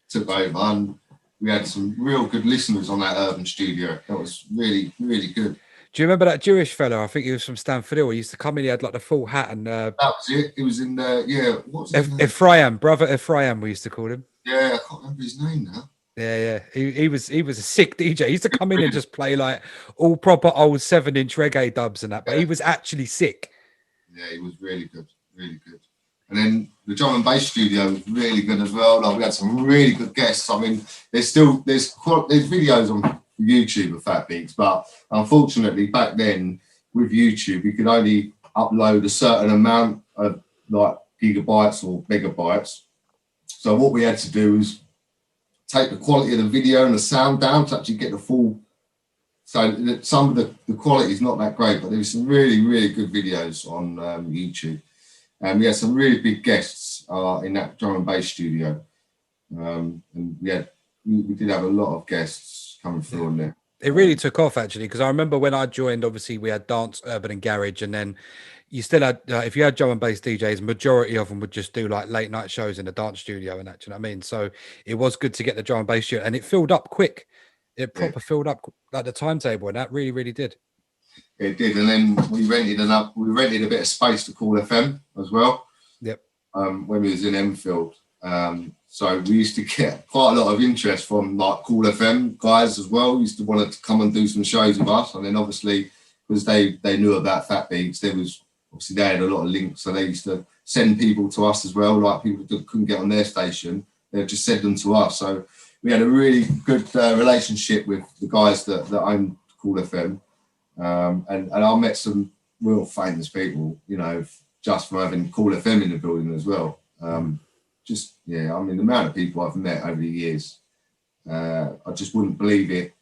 took over, and we had some real good listeners on that urban studio. That was really, really good. Do you remember that Jewish fella? I think he was from Stamford Hill. He used to come in. He had like the full hat and. That was it. It was in what was his name? Ephraim, brother Ephraim. We used to call him. Yeah, I can't remember his name now. Yeah. He was a sick DJ. He used to come in and just play like all proper old 7-inch reggae dubs and that. But he was actually sick. Yeah, he was really good, really good. And then the drum and bass studio was really good as well. Like we had some really good guests. I mean, there's videos on YouTube of Fat Beats, but unfortunately back then with YouTube you could only upload a certain amount of like gigabytes or megabytes. So what we had to do was take the quality of the video and the sound down to actually get the full. So some of the quality is not that great, but there was some really, really good videos on YouTube. And we had some really big guests in that drum and bass studio. And we did have a lot of guests coming through on there. It really took off actually, because I remember when I joined, obviously we had dance, urban and garage, and then you still had, if you had drum and bass DJs, majority of them would just do like late night shows in the dance studio and that, you know what I mean? So it was good to get the drum and bass studio, and it filled up quick. It proper filled up like the timetable, and that really, really did. It did, and then we rented a bit of space to Cool FM as well. Yep. When we was in Enfield, so we used to get quite a lot of interest from like Cool FM guys as well. Used to want to come and do some shows with us, and then obviously because they knew about Fat Beats, they had a lot of links, so they used to send people to us as well. Like people that couldn't get on their station, they'd just send them to us. So we had a really good relationship with the guys that owned Cool FM. And I met some real famous people, you know, just from having Cool FM in the building as well. I mean, the amount of people I've met over the years, I just wouldn't believe it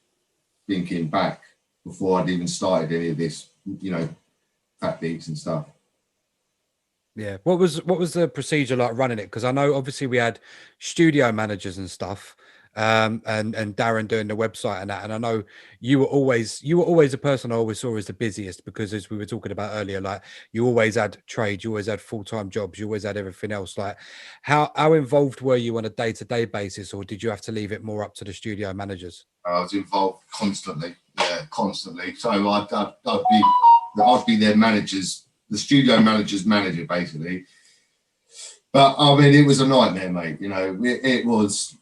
thinking back before I'd even started any of this, you know, Fat Beats and stuff. Yeah. What was the procedure like running it? Because I know obviously we had studio managers and stuff. And Darren doing the website and that, and I know you were always a person I always saw as the busiest, because as we were talking about earlier, like you always had trade, you always had full-time jobs, you always had everything else. Like how involved were you on a day-to-day basis, or did you have to leave it more up to the studio managers? I was involved constantly. So I'd be their managers, the studio manager's manager basically. But I mean, it was a nightmare, mate. You know, it was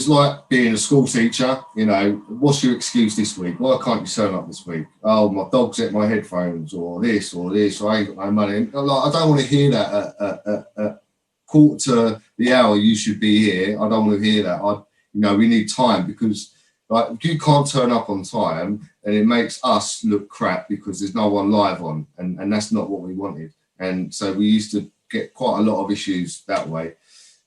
like being a school teacher. You know, what's your excuse this week? Why can't you turn up this week? Oh, my dog's at my headphones, or this, or I ain't got no money. And, like, I don't want to hear that quarter to the hour, you should be here. I don't want to hear that. We need time, because like you can't turn up on time and it makes us look crap because there's no one live on, and that's not what we wanted. And so we used to get quite a lot of issues that way.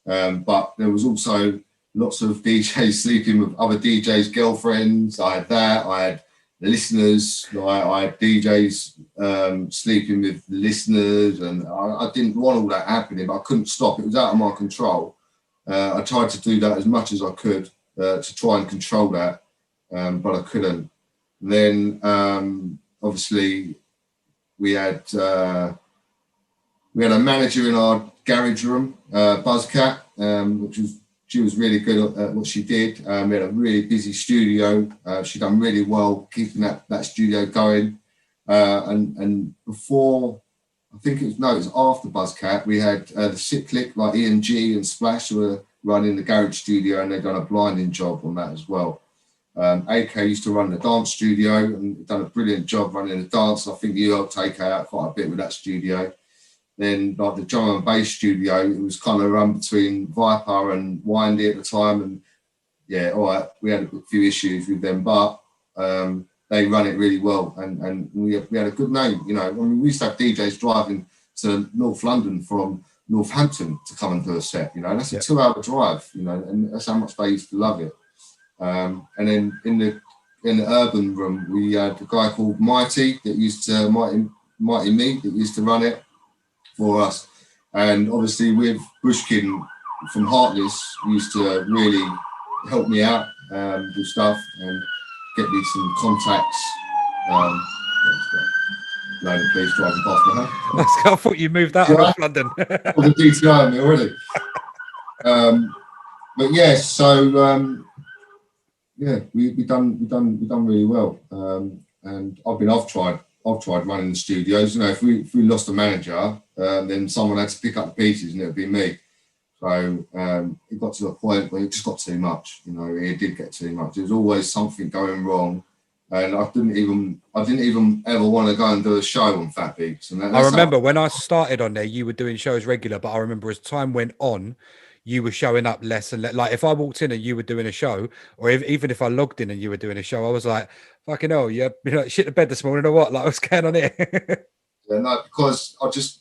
But there was also lots of DJs sleeping with other DJs' girlfriends. I had that. I had the listeners. I had DJs sleeping with the listeners, and I didn't want all that happening, but I couldn't stop. It was out of my control. I tried to do that as much as I could to try and control that, but I couldn't. Then obviously we had a manager in our garage room, Buzzcat, she was really good at what she did. We had a really busy studio. She done really well keeping that studio going. And before, I think it was after Buzzcat, we had the Cyclic, like EMG and Splash were running the garage studio, and they'd done a blinding job on that as well. AK used to run the dance studio and done a brilliant job running the dance. I think you helped AK out quite a bit with that studio. Then like the drum and bass studio, it was kind of run between Viper and Windy at the time. And yeah, all right, we had a few issues with them, but they run it really well. And we had a good name, I mean, we used to have DJs driving to North London from Northampton to come and do a set, that's a 2-hour drive, and that's how much they used to love it. And then in the urban room, we had a guy called Mighty that used to Mighty Me that used to run it for us. And obviously with Bushkin from Heartless used to really help me out with stuff and get me some contacts. Load of police driving past my house. I thought you moved out of North London. All the DTI on me already. But yeah, so we done really well. And I've tried running the studios. If we lost a manager, then someone had to pick up the pieces, and it would be me. So it got to a point where it just got too much. It did get too much. There was always something going wrong, and I didn't even ever want to go and do a show on Fat Beats. And I remember when I started on there, you were doing shows regular, but I remember as time went on, you were showing up less and less. Like if I walked in and you were doing a show, or even if I logged in and you were doing a show, I was like, fucking hell, you shit the bed this morning or what? Like, what's going on here? Yeah, no, because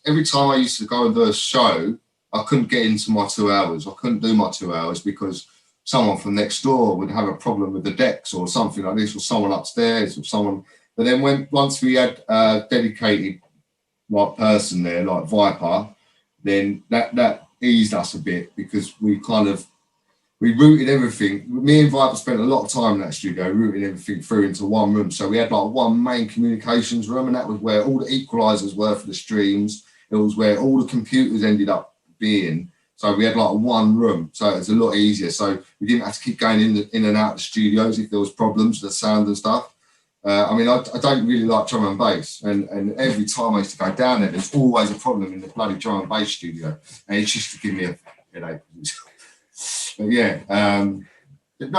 every time I used to go and do a show, I couldn't get into my 2 hours. I couldn't do my 2 hours because someone from next door would have a problem with the decks or something like this, or someone upstairs or someone. But then once we had a dedicated person there, like Viper, then that eased us a bit, because we routed everything. Me and Viper spent a lot of time in that studio routing everything through into one room. So we had like one main communications room, and that was where all the equalizers were for the streams. It was where all the computers ended up being. So we had like one room, so it was a lot easier. So we didn't have to keep going in and out of the studios if there was problems with the sound and stuff. I mean, I don't really like drum and bass, and every time I used to go down there, there's always a problem in the bloody drum and bass studio, and it's just to give me a headache. But yeah, no,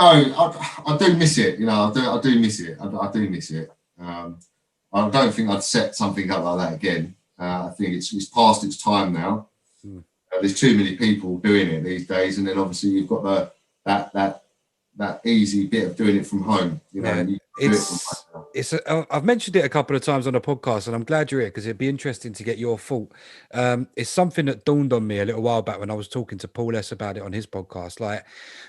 I do miss it. I do miss it. I do miss it. I don't think I'd set something up like that again. I think it's past its time now. There's too many people doing it these days, and then obviously you've got that easy bit of doing it from home. I've mentioned it a couple of times on the podcast, and I'm glad you're here because it'd be interesting to get your thought. It's something that dawned on me a little while back when I was talking to Paul S about it on his podcast. Like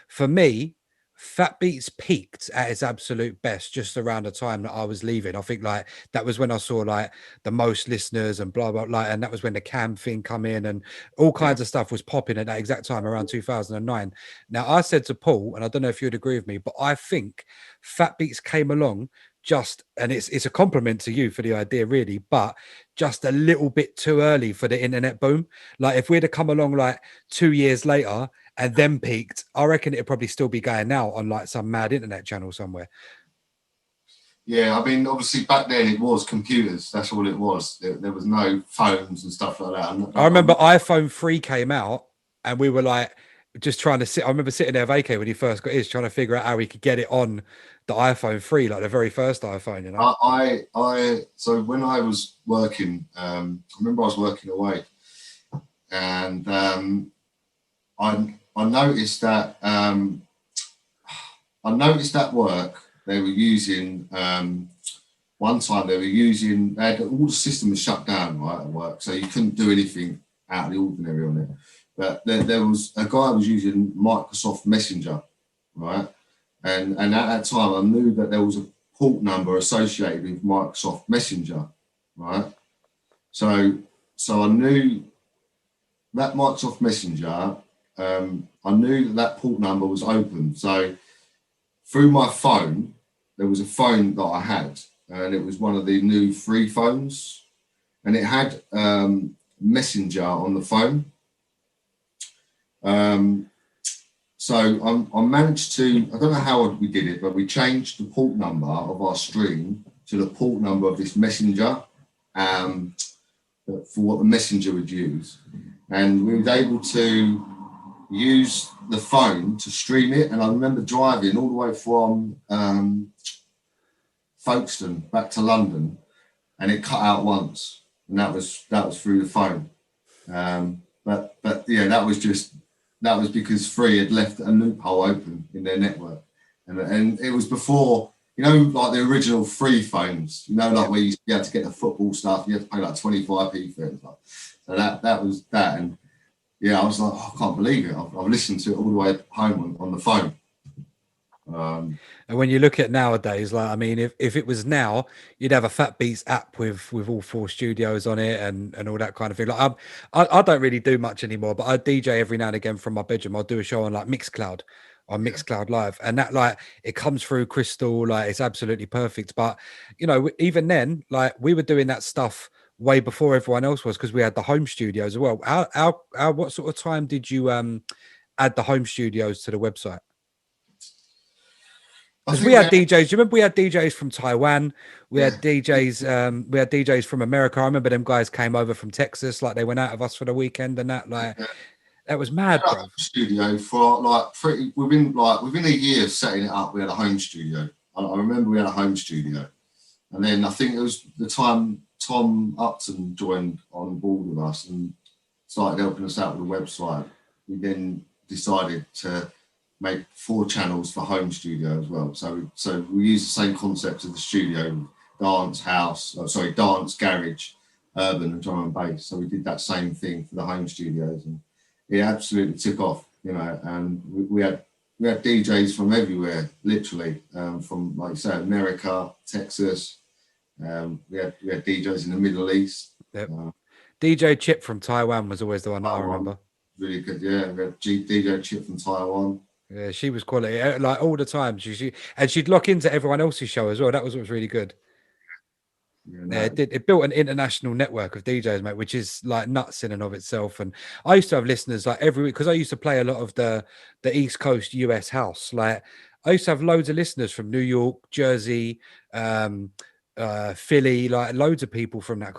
for me, Fat Beats peaked at its absolute best just around the time that I was leaving. I think like that was when I saw like the most listeners and blah blah blah, and that was when the cam thing come in and all kinds of stuff was popping at that exact time around 2009. Now I said to Paul, and I don't know if you'd agree with me, but I think Fat Beats came along and it's a compliment to you for the idea really, but just a little bit too early for the internet boom. Like if we'd have come along like 2 years later and then peaked, I reckon it'd probably still be going now on like some mad internet channel somewhere. Yeah, I mean, obviously back then it was computers. That's all it was. There was no phones and stuff like that. I remember iPhone 3 came out and we were like just trying to sit. I remember sitting there with AK when he first got his, trying to figure out how he could get it on the iPhone 3, like the very first iPhone, So when I was working, I remember I was working away, and I noticed that work they were using. One time they had all the system was shut down, right, at work, so you couldn't do anything out of the ordinary on it. But there was a guy who was using Microsoft Messenger, right, and at that time I knew that there was a port number associated with Microsoft Messenger, right. So I knew that Microsoft Messenger. I knew that port number was open. So through my phone, there was a phone that I had. And it was one of the new free phones, and it had Messenger on the phone. So I managed to, I don't know how we did it, but we changed the port number of our stream to the port number of this Messenger for what the Messenger would use. And we were able to use the phone to stream it. And I remember driving all the way from Folkestone back to London, and it cut out once, and that was through the phone. But yeah, that was because Free had left a loophole open in their network, and it was before, you know, like the original Free phones, you know, like where you had to get the football stuff, you had to pay like 25p for it. So that was that, and yeah, I was like, oh, I can't believe it. I've listened to it all the way home on the phone. And when you look at nowadays, like, I mean, if it was now, you'd have a Fat Beats app with all 4 studios on it and all that kind of thing. Like, I don't really do much anymore, but I DJ every now and again from my bedroom. I'll do a show on like Mixcloud, on Mixcloud Live, and that, like, it comes through crystal, like, it's absolutely perfect. But you know, even then, like, we were doing that stuff way before everyone else was, because we had the home studios as well. What sort of time did you add the home studios to the website? Because we had DJs. Do you remember we had DJs from Taiwan? We had DJs. We had DJs from America. I remember them guys came over from Texas. Like, they went out of us for the weekend and that. Like, that was mad, bro. Studio for like within a year of setting it up, we had a home studio. I remember we had a home studio, and then I think it was the time Tom Upton joined on board with us and started helping us out with the website. We then decided to make 4 channels for home studio as well. So we use the same concept of the studio: dance, dance, garage, urban, and drum and bass. So we did that same thing for the home studios, and it absolutely took off, you know. And we had DJs from everywhere, literally, from, like you say, America, Texas. We had DJs in the Middle East. Yep. DJ Chip from Taiwan was always the one that I remember. Really good, yeah. We had DJ Chip from Taiwan. Yeah, she was quality, like, all the time. And she'd lock into everyone else's show as well. That was what was really good. Yeah, it built an international network of DJs, mate, which is like nuts in and of itself. And I used to have listeners like every week, because I used to play a lot of the East Coast US house. Like, I used to have loads of listeners from New York, Jersey, Philly, like loads of people from that.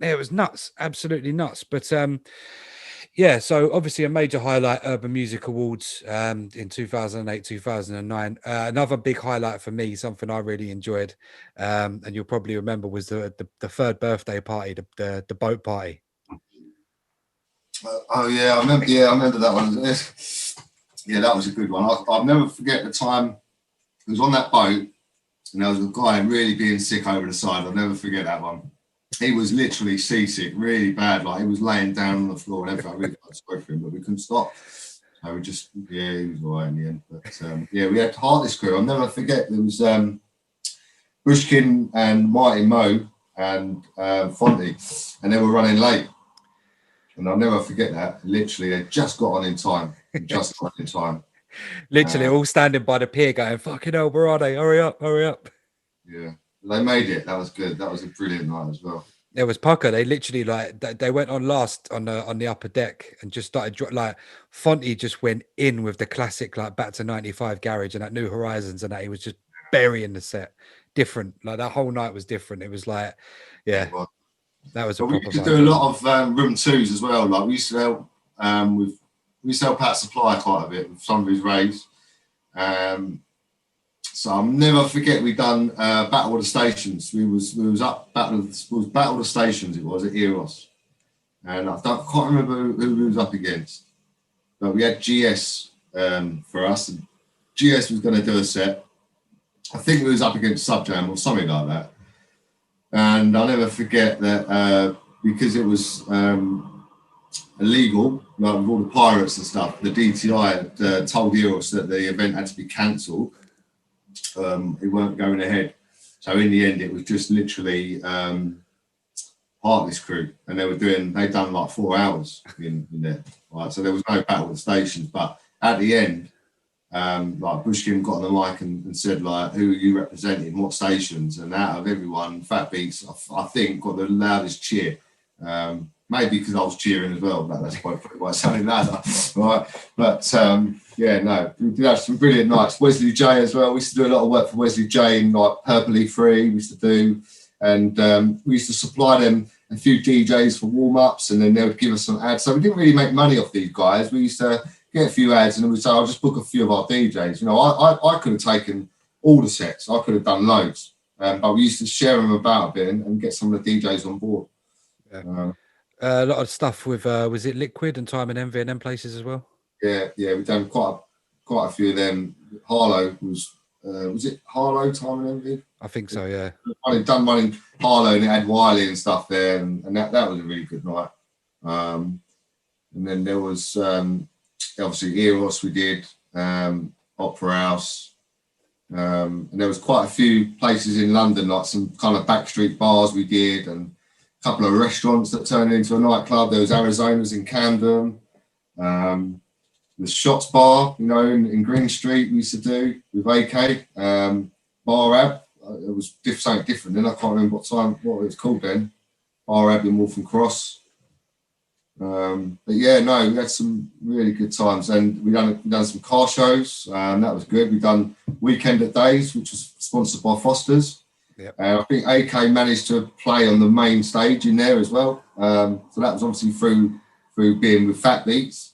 Yeah, it was nuts, absolutely nuts. But yeah, so obviously a major highlight, Urban Music Awards in 2008, 2009. Another big highlight for me, something I really enjoyed, and you'll probably remember, was the 3rd birthday party, the boat party. Oh yeah, I remember that one. Yeah, that was a good one. I'll never forget the time it was on that boat, and there was a guy really being sick over the side. I'll never forget that one. He was literally seasick, really bad. Like, he was laying down on the floor and everything. I really felt sorry for him, but we couldn't stop. So he was all right in the end. But yeah, we had Heartless Crew. I'll never forget. There was Bushkin and Mighty Mo and Fonty, and they were running late. And I'll never forget that. Literally, they just got on in time. Literally, all standing by the pier going, "Fucking hell, where are they? Hurry up, hurry up." Yeah. They made it. That was good. That was a brilliant night as well. There was Pucker. They literally, like, they went on last on the upper deck and just started, like, Fonty just went in with the classic, like, back to 95 garage and that New Horizons, and that he was just burying the set. Different. Like, that whole night was different. It was like, yeah, that was a proper. We used to do a lot of room 2s as well. Like, we used to help Pat Supply quite a bit with some of his raves. So I'll never forget, we done Battle of the Stations. We was up Battle of the Stations. It was at Eros, and I can't remember who we was up against, but we had GS for us, and GS was going to do a set. I think we was up against Subjam or something like that, and I'll never forget that because it was illegal, like with all the pirates and stuff. The DTI had told Eros that the event had to be cancelled. It weren't going ahead. So in the end, it was just literally Heartless crew, and they'd done like 4 hours in there. Right? So there was no battle with stations, but at the end, like Bushkin got on the mic and said, like, who are you representing, what stations? And out of everyone, Fat Beats, I think, got the loudest cheer. Maybe because I was cheering as well, but that's probably why it sounded louder, right? But yeah, no, we did have some brilliant nights. Wesley J as well. We used to do a lot of work for Wesley J in like Purpley Free. We used to do, and we used to supply them a few DJs for warm-ups, and then they would give us some ads. So we didn't really make money off these guys. We used to get a few ads, and then we'd say, I'll just book a few of our DJs. You know, I could have taken all the sets. I could have done loads, but we used to share them about a bit and get some of the DJs on board. Yeah. A lot of stuff with was it Liquid and Time and Envy and them places as well? Yeah, we've done quite a few of them. Harlow was it Harlow, Time and Envy? I think so, yeah. I've done one in Harlow and it had Wiley and stuff there, and that was a really good night. And then there was obviously Eros we did, Opera House, and there was quite a few places in London, like some kind of backstreet bars we did, and a couple of restaurants that turned into a nightclub. There was Arizona's in Camden, the Shots Bar, you know, in Green Street we used to do with AK, Bar Ab. It was something different then. I can't remember what it was called then. Bar Ab in Waltham Cross. But yeah, no, we had some really good times, and we done some car shows. That was good. We done Weekend at Days, which was sponsored by Foster's. Yep. I think AK managed to play on the main stage in there as well. So that was obviously through being with Fat Beats.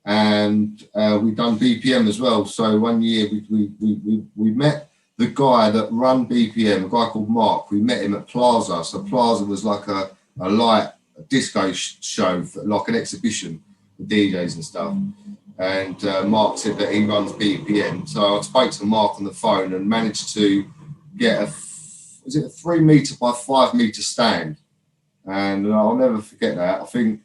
And we've done BPM as well. So one year we met the guy that run BPM, a guy called Mark. We met him at Plaza. So Plaza was like a light disco show, like an exhibition for DJs and stuff. And Mark said that he runs BPM. So I spoke to Mark on the phone and managed to get was it a 3 meter by 5 meter stand? And I'll never forget that. I think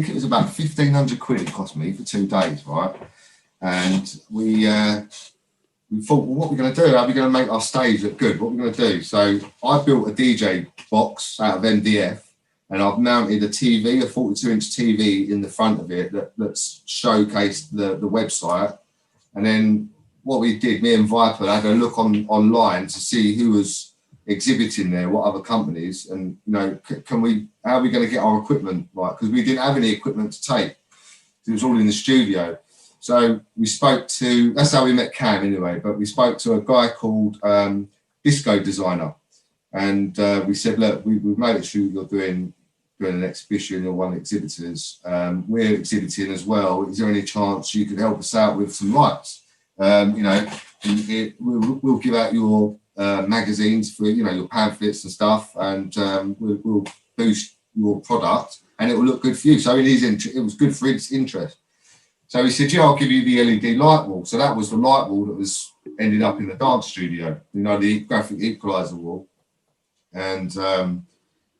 it was about 1,500 quid it cost me for 2 days, right? And we thought, well, what are we going to do? How are we going to make our stage look good? What are we going to do? So I built a DJ box out of MDF, and I've mounted a TV, a 42-inch TV in the front of it that's showcased the website. And then what we did, me and Viper had a look online to see who was exhibiting there, what other companies, and you know, how are we going to get our equipment right? Because we didn't have any equipment to take. It was all in the studio. So we spoke to, that's how we met Cam anyway, but we spoke to a guy called Disco Designer, and we said, look, we've noticed you're doing an exhibition, you're one of the exhibitors, we're exhibiting as well, is there any chance you could help us out with some lights? You know, we'll give out your magazines for, you know, your pamphlets and stuff, and we'll boost your product and it will look good for you. So it was good for his interest. So he said, yeah, I'll give you the LED light wall. So that was the light wall that ended up in the dance studio, you know, the graphic equalizer wall. And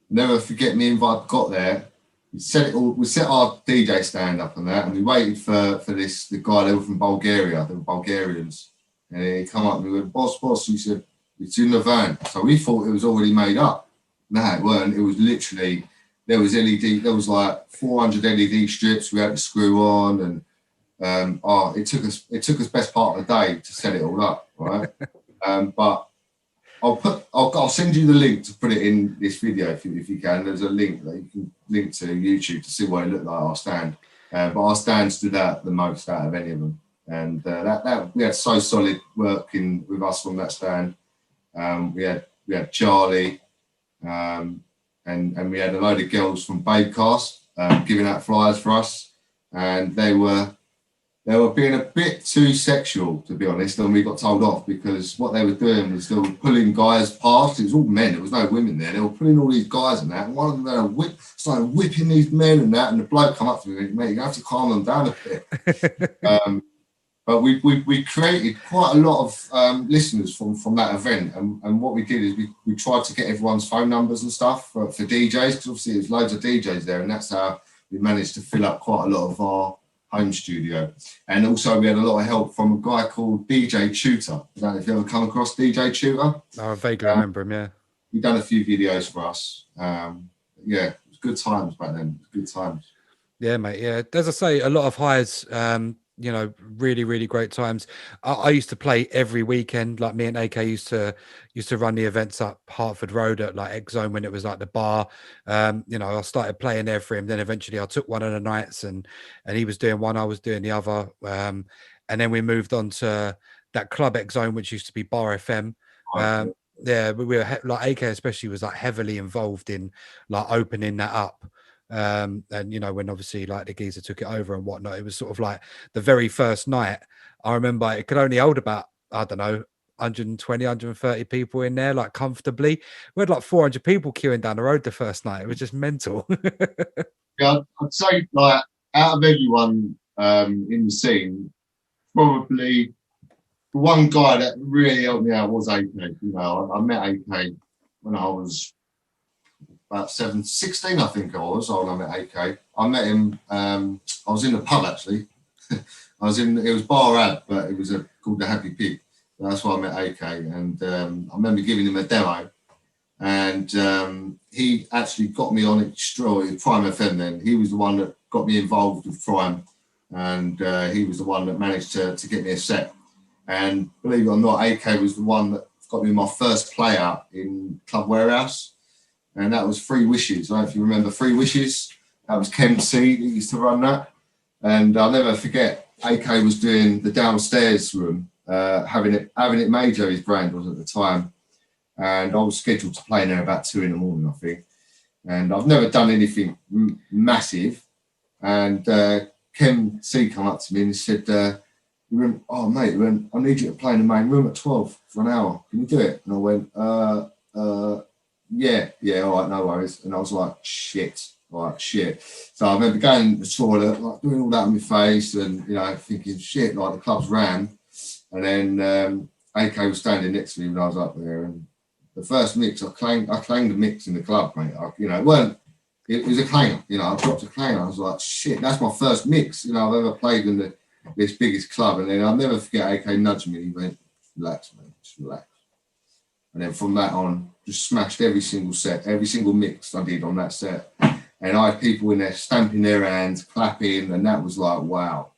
never forget, me and Vibe got there. We set our DJ stand up on that, and we waited for the guy. They were from Bulgaria. They were Bulgarians. And he come up and we went, boss, he said, it's in the van. So we thought it was already made up. No, it weren't. It was literally, there was like 400 LED strips we had to screw on, and it took us best part of the day to set it all up, right? But I'll send you the link to put it in this video if you can. There's a link that you can link to YouTube to see what it looked like, our stand. But our stand stood out the most out of any of them, and that we had so solid working with us from that stand. We had Charlie, and we had a load of girls from Babecast giving out flyers for us, and they were they were being a bit too sexual, to be honest, and we got told off because what they were doing was they were pulling guys past. It was all men, there was no women there. They were pulling all these guys and that, and one of them started whipping these men and that, and the bloke come up to me and went, mate, you have to calm them down a bit. But we created quite a lot of listeners from that event, and what we did is we tried to get everyone's phone numbers and stuff for DJs, because obviously there's loads of DJs there, and that's how we managed to fill up quite a lot of our home studio. And also we had a lot of help from a guy called DJ Tutor. I don't know if you ever come across DJ Tutor. I vaguely remember him, yeah. He done a few videos for us. Yeah, it was good times back then. Good times. Yeah, mate. Yeah, as I say, a lot of highs. You know, really, really great times. I used to play every weekend. Like me and AK used to run the events up Hertford Road at like X Zone when it was like the bar. You know, I started playing there for him. Then eventually I took one of the nights, and he was doing one, I was doing the other. And then we moved on to that club X Zone, which used to be Bar FM. Yeah, we were like AK especially was like heavily involved in like opening that up. And you know, when obviously like the geezer took it over and whatnot, it was sort of like the very first night. I remember it could only hold about, I don't know, 120, 130 people in there, like comfortably. We had like 400 people queuing down the road the first night. It was just mental. Yeah, I'd say like out of everyone in the scene, probably the one guy that really helped me out was AK. You know, I met AK when I was about 16, I think I was, when I met AK. I met him, I was in the pub actually. it was Bar Ad, but it was called the Happy Pig. That's why I met AK. And I remember giving him a demo. And he actually got me on Prime FM then. He was the one that got me involved with Prime. And he was the one that managed to get me a set. And believe it or not, AK was the one that got me my first play out in Club Warehouse. And that was Three Wishes. I don't know if you remember Three Wishes. That was Ken C that used to run that. And I'll never forget, AK was doing the downstairs room, having it Major, his brand was at the time. And I was scheduled to play in there about 2 a.m, I think. And I've never done anything massive. And Ken C come up to me and he said, he went, oh, mate, I need you to play in the main room at 12 for an hour. Can you do it? And I went, yeah, all right, no worries. And I was like, shit. So I remember going to the toilet, like doing all that on my face and, you know, thinking, shit, like the club's ran. And then AK was standing next to me when I was up there. And the first mix, I clanged the mix in the club, mate. It was a clanger, you know, I dropped a clanger. I was like, shit, that's my first mix, you know, I've ever played in this biggest club. And then I'll never forget AK nudged me and he went, relax, mate, just relax. And then from that on, just smashed every single set, every single mix I did on that set. And I had people in there stamping their hands, clapping, and that was like, wow,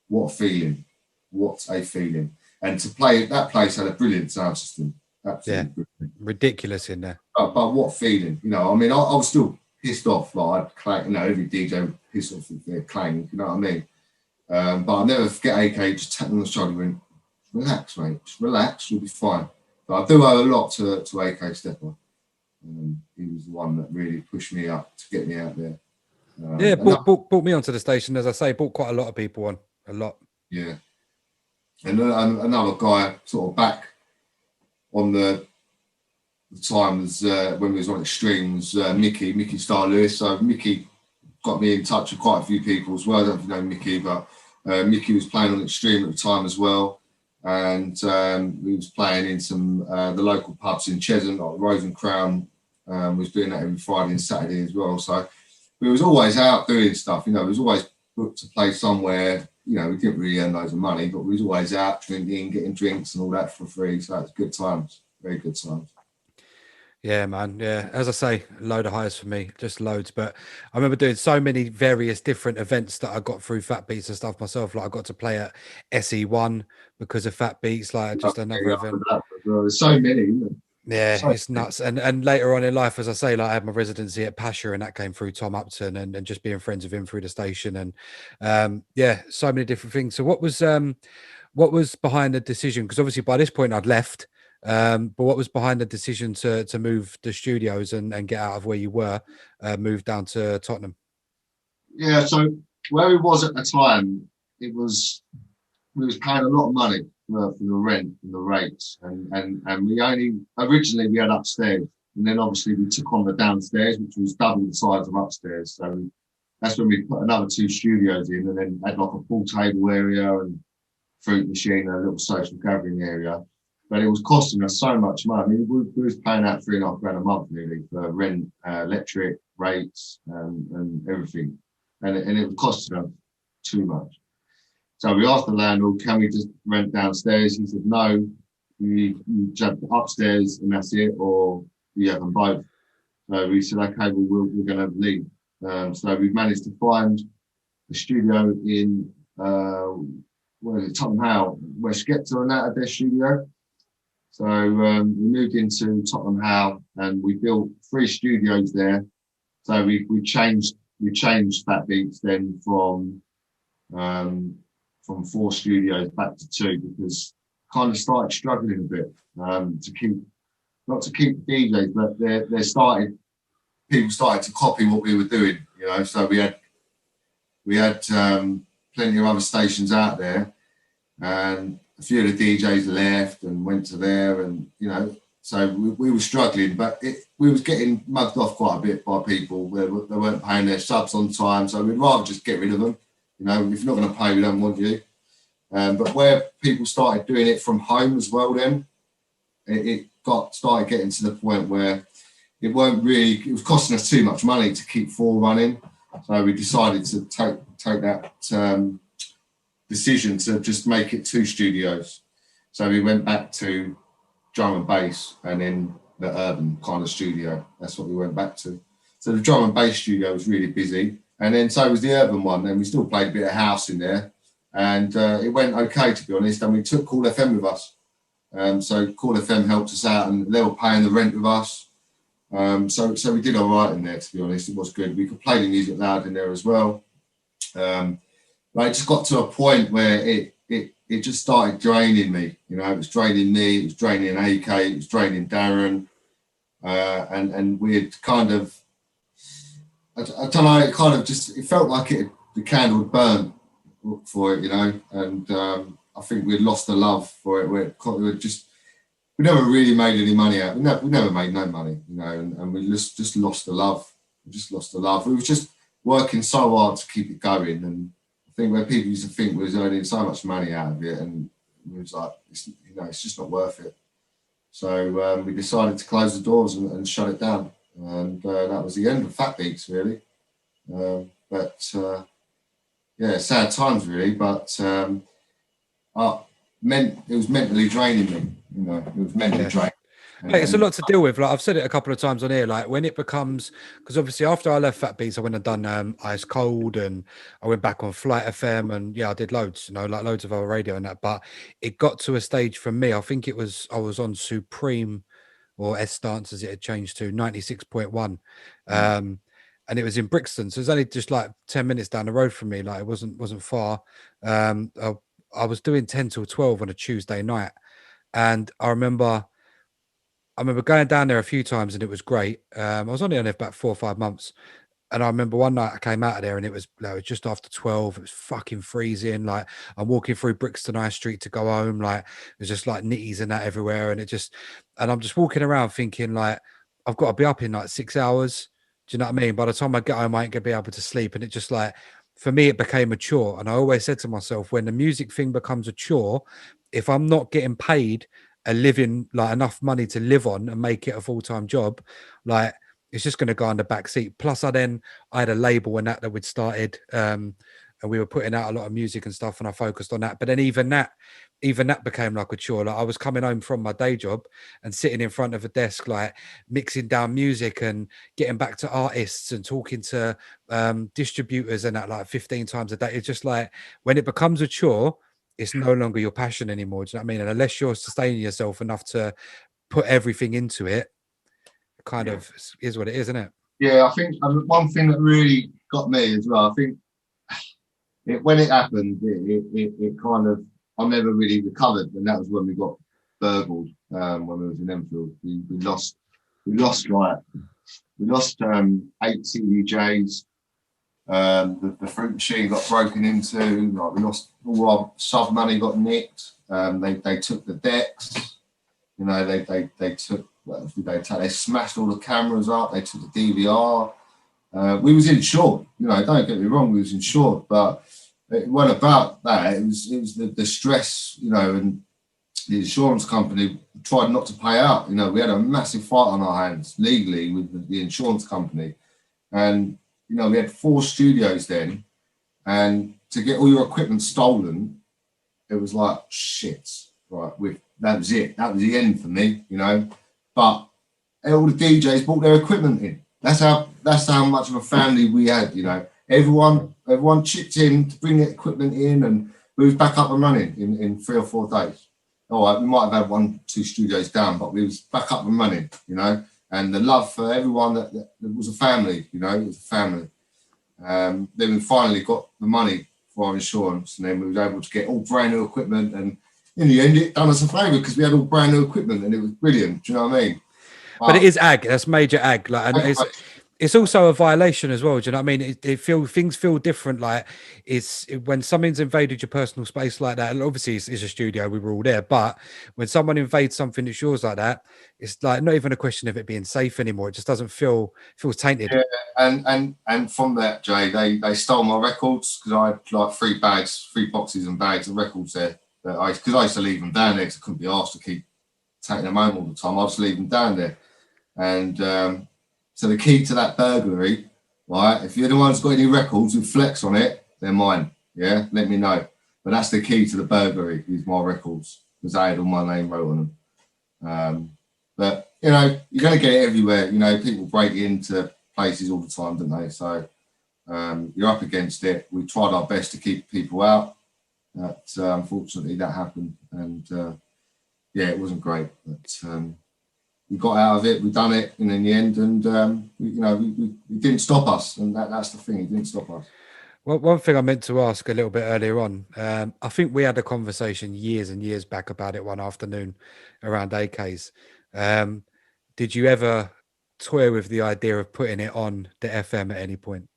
what a feeling. What a feeling. And to play at that place had a brilliant sound system. Absolutely brilliant. Ridiculous in there. But what feeling, you know, I mean, I was still pissed off, like I'd clang, you know, every DJ would piss off with their clang, you know what I mean? But I'll never forget AK just tapping on the shoulder and went, relax, mate, just relax, you'll be fine. But I do owe a lot to AK Stepper. He was the one that really pushed me up to get me out there. Brought me onto the station, as I say, brought quite a lot of people on, a lot. Yeah. And another guy sort of back on the times when we was on Extremes, Mickey Star Lewis. So Mickey got me in touch with quite a few people as well. I don't know if you know Mickey, but Mickey was playing on Extreme at the time as well. And we was playing in some the local pubs in Chesham, like Rose and Crown. Was doing that every Friday and Saturday as well. So we was always out doing stuff. You know, we was always booked to play somewhere. You know, we didn't really earn loads of money, but we was always out drinking, getting drinks and all that for free. So it was good times, very good times. Yeah, man. Yeah, as I say, load of highs for me, just loads. But I remember doing so many various different events that I got through Fat Beats and stuff myself. Like I got to play at SE1 because of Fat Beats, like just another event. There's so many. Isn't there? Yeah, it's nuts. And later on in life, as I say, like I had my residency at Pasha, and that came through Tom Upton and just being friends with him through the station. And yeah, so many different things. So what was behind the decision? Because obviously by this point I'd left. But what was behind the decision to move the studios and get out of where you were, move down to Tottenham? Yeah, so where we was at the time, we was paying a lot of money for the rent and the rates, and we originally we had upstairs, and then obviously we took on the downstairs, which was double the size of upstairs. So that's when we put another 2 studios in, and then had like a pool table area and fruit machine and a little social gathering area. But it was costing us so much money. I mean, we was paying out £3,500 a month nearly for rent, electric rates, and everything, and it was costing us too much. So we asked the landlord, can we just rent downstairs? He said, no, you just have upstairs and that's it, or you have them both. So we said, okay, well, we're going to leave. So we've managed to find a studio in, Tottenham Hale, where Skepta and that had their studio. So we moved into Tottenham Hale and we built 3 studios there. So we changed Fat Beats then from 4 studios back to 2, because kind of started struggling a bit not to keep DJs, but people started to copy what we were doing, you know. So we had plenty of other stations out there, and a few of the DJs left and went to there, and you know, so we were struggling, but we was getting mugged off quite a bit by people where they weren't paying their subs on time. So we'd rather just get rid of them. You know, if you're not going to pay, we don't want you. But where people started doing it from home as well, then it started getting to the point where it was costing us too much money to keep 4 running. So we decided to take that decision to just make it 2 studios. So we went back to drum and bass, and then the urban kind of studio. That's what we went back to. So the drum and bass studio was really busy. And then so was the urban one, and we still played a bit of house in there, and it went okay, to be honest. And we took Call FM with us, so Call FM helped us out, and they were paying the rent with us. So we did all right in there, to be honest. It was good. We could play the music loud in there as well. But it just got to a point where it just started draining me. You know, it was draining me, it was draining AK, it was draining Darren, and we had kind of. I don't know, it felt like the candle had burned for it, you know, and I think we'd lost the love for it. We never really made any money out. We never made no money, you know, and we just lost the love. We just lost the love. We was just working so hard to keep it going, and I think where people used to think we was earning so much money out of it, and it was like, it's just not worth it. So we decided to close the doors and shut it down. And that was the end of Fat Beats, really. Sad times, really. But it was mentally draining me. You know, it was mentally draining. Mate, it's a lot to deal with. Like I've said it a couple of times on here. Like when it becomes, because obviously after I left Fat Beats, I went and done Ice Cold, and I went back on Flight FM, and I did loads, you know, like loads of other radio and that. But it got to a stage for me. I think I was on Supreme, or S Stance as it had changed to 96.1. And it was in Brixton. So it was only just like 10 minutes down the road from me. Like it wasn't far. I was doing 10 till 12 on a Tuesday night. And I remember going down there a few times, and it was great. I was only on there about 4 or 5 months. And I remember one night I came out of there, and it was just after 12. It was fucking freezing. Like I'm walking through Brixton High Street to go home. Like there's just like nitties and that everywhere. And I'm just walking around thinking like, I've got to be up in like 6 hours. Do you know what I mean? By the time I get home, I ain't gonna be able to sleep. And it just like, for me, it became a chore. And I always said to myself, when the music thing becomes a chore, if I'm not getting paid a living, like enough money to live on and make it a full-time job, like it's just going to go on the back seat. Plus I had a label and that we'd started, and we were putting out a lot of music and stuff, and I focused on that. But then even that became like a chore. Like I was coming home from my day job and sitting in front of a desk, like mixing down music and getting back to artists and talking to distributors and that like 15 times a day. It's just like, when it becomes a chore, it's no longer your passion anymore. Do you know what I mean? And unless you're sustaining yourself enough to put everything into it, kind of is what it is, isn't it? Yeah, I think one thing that really got me as well, I think when it happened, it kind of, I never really recovered, and that was when we got burgled. When we was in Enfield, we lost 8 CDJs, The fruit machine got broken into. Like we lost all our sub money, got nicked. They took the decks. You know, they took. What else did they take? They smashed all the cameras up. They took the DVR. We was insured. You know, don't get me wrong, we was insured, but it wasn't about that. It was the stress. You know, and the insurance company tried not to pay out. You know, we had a massive fight on our hands legally with the insurance company, and you know, we had 4 studios then, and to get all your equipment stolen, it was like shit. Right, that was it. That was the end for me. You know, but all the DJs brought their equipment in. That's how much of a family we had. You know, everyone chipped in to bring the equipment in, and we was back up and running in 3 or 4 days. All right, we might have had 1, 2 studios down, but we was back up and running. You know, and the love for everyone that was a family. You know, it was a family. Then we finally got the money for our insurance, and then we was able to get all brand new equipment, and in the end it done us a favour because we had all brand new equipment and it was brilliant. Do you know what I mean? But it is ag. That's major ag. Like, and it's also a violation as well. Do you know what I mean? Things feel different. Like when someone's invaded your personal space like that. And obviously, it's a studio. We were all there. But when someone invades something that's yours like that, it's like not even a question of it being safe anymore. It just doesn't feels tainted. Yeah, and from that, Jay, they stole my records because I had like 3 boxes and bags of records there. Because I used to leave them down there because I couldn't be asked to keep taking them home all the time. I just leave them down there. And so the key to that burglary, right? If you're the one who's got any records with Flex on it, they're mine. Yeah, let me know. But that's the key to the burglary, is my records, because I had all my name wrote on them. But you know, you're going to get it everywhere. You know, people break into places all the time, don't they? So you're up against it. We tried our best to keep people out. But unfortunately, that happened, and yeah, it wasn't great. But we got out of it. We done it, and in the end, and it didn't stop us, and that's the thing. It didn't stop us. Well, one thing I meant to ask a little bit earlier on, I think we had a conversation years and years back about it one afternoon around AKs. Did you ever toy with the idea of putting it on the FM at any point?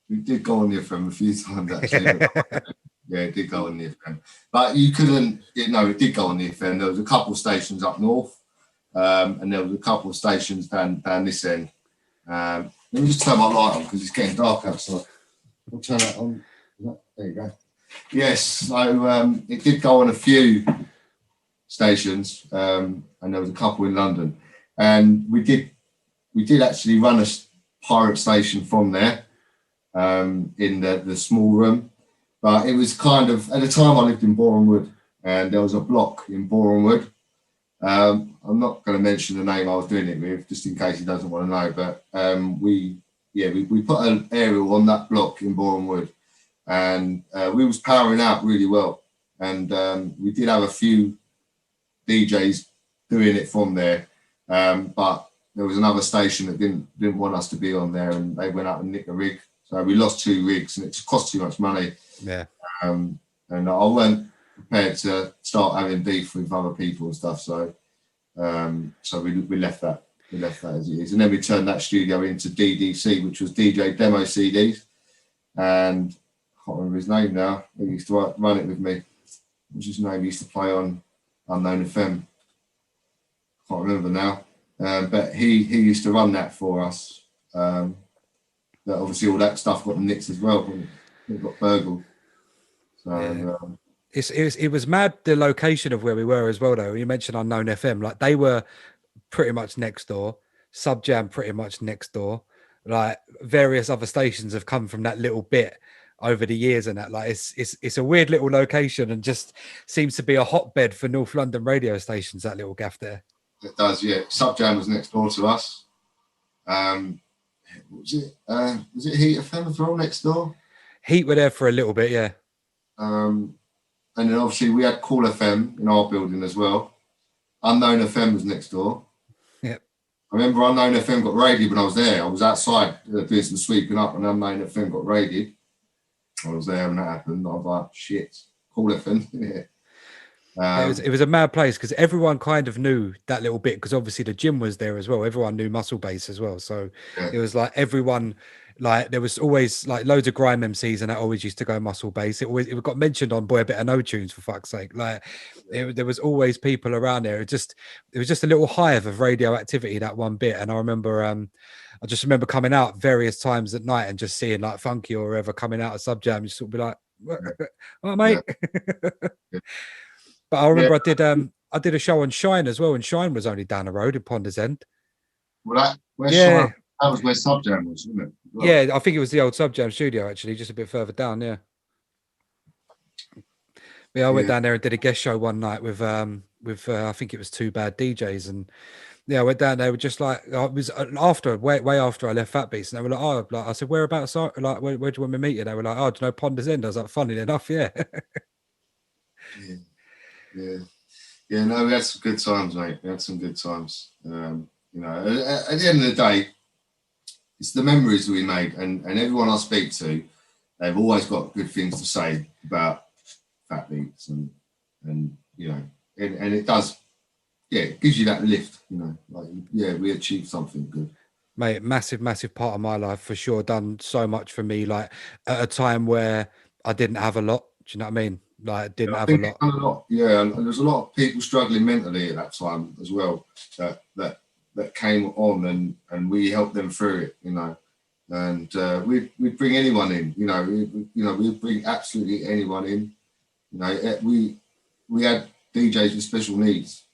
We did go on the FM a few times, actually. Yeah, it did go on the FM. But you couldn't, it did go on the FM. There was a couple of stations up north, and there was a couple of stations down this end. Let me just turn my light on because it's getting dark outside. I'll turn that on. There you go. Yes, so it did go on a few stations, and there was a couple in London. And we did actually run a pirate station from there in the small room. But it was kind of, at the time I lived in Boreham Wood, and there was a block in Boreham Wood. I'm not going to mention the name I was doing it with, just in case he doesn't want to know. But we put an aerial on that block in Boreham Wood, and we was powering out really well. And we did have a few DJs doing it from there, but there was another station that didn't want us to be on there, and they went out and nicked a rig. So we lost 2 rigs, and it just cost too much money. Yeah. And I weren't prepared to start having beef with other people and stuff. So we left that. We left that as it is. And then we turned that studio into DDC, which was DJ Demo CDs. And I can't remember his name now. He used to run it with me. What's his name? He used to play on Unknown FM. Can't remember now. But he used to run that for us. But obviously all that stuff got nicked as well. It got burgled. So yeah. It was mad, the location of where we were as well, though. You mentioned Unknown FM, like they were pretty much next door. Sub Jam pretty much next door. Like various other stations have come from that little bit over the years, and that, like, it's a weird little location, and just seems to be a hotbed for North London radio stations. That little gaff there. It does, yeah. Sub Jam was next door to us. Was it Heat FM as well next door? Heat were there for a little bit, yeah. And then obviously we had Call FM in our building as well. Unknown FM was next door. Yep. I remember Unknown FM got raided when I was there. I was outside doing some sweeping up, and Unknown FM got raided. I was there when that happened. I was like, shit, Call FM. Yeah. It was a mad place because everyone kind of knew that little bit, because obviously the gym was there as well. Everyone knew Muscle Base as well. So yeah. It was like everyone, Like there was always like loads of grime MCs, and that always used to go muscle bass. It got mentioned on Boy Better No Tunes, for fuck's sake. Like there was always people around there. It was just a little hive of radioactivity, that one bit. And I remember I just remember coming out various times at night and just seeing like Funky or whoever coming out of Sub Jam, just sort of be like, "Oh, mate." Yeah. But I Yeah. remember I did a show on Shine as well, and Shine was only down the road in Ponders End. Well, Yeah. that was where Sub Jam was, wasn't it? Well, Yeah, I think it was the old Sub Jam studio, actually, just a bit further down. Yeah, I went yeah. down there and did a guest show one night with I think it was Two Bad DJs, and yeah, I went down there with just like it was after way after I left Fat Beats, and they were like, "Oh," like I said, "Whereabouts are like where do you want me to meet you?" They were like, "Oh, do you know Ponders End?" I was like, "Funny enough, yeah." Yeah. Yeah. Yeah. No, we had some good times, mate. We had some good times. You know, at the end of the day, it's the memories that we made, and everyone I speak to, they've always got good things to say about Fat Beats, and you know, and it does, yeah, it gives you that lift, you know, like, yeah, we achieved something good. Mate, massive part of my life for sure. Done so much for me, like at a time where I didn't have a lot. Do you know what I mean? Like, I didn't Yeah, I have a think it's lot. done a lot, yeah, and there's a lot of people struggling mentally at that time as well, that came on, and we helped them through it, you know, and we'd bring anyone in, you know, we'd bring absolutely anyone in, you know, we had DJs with special needs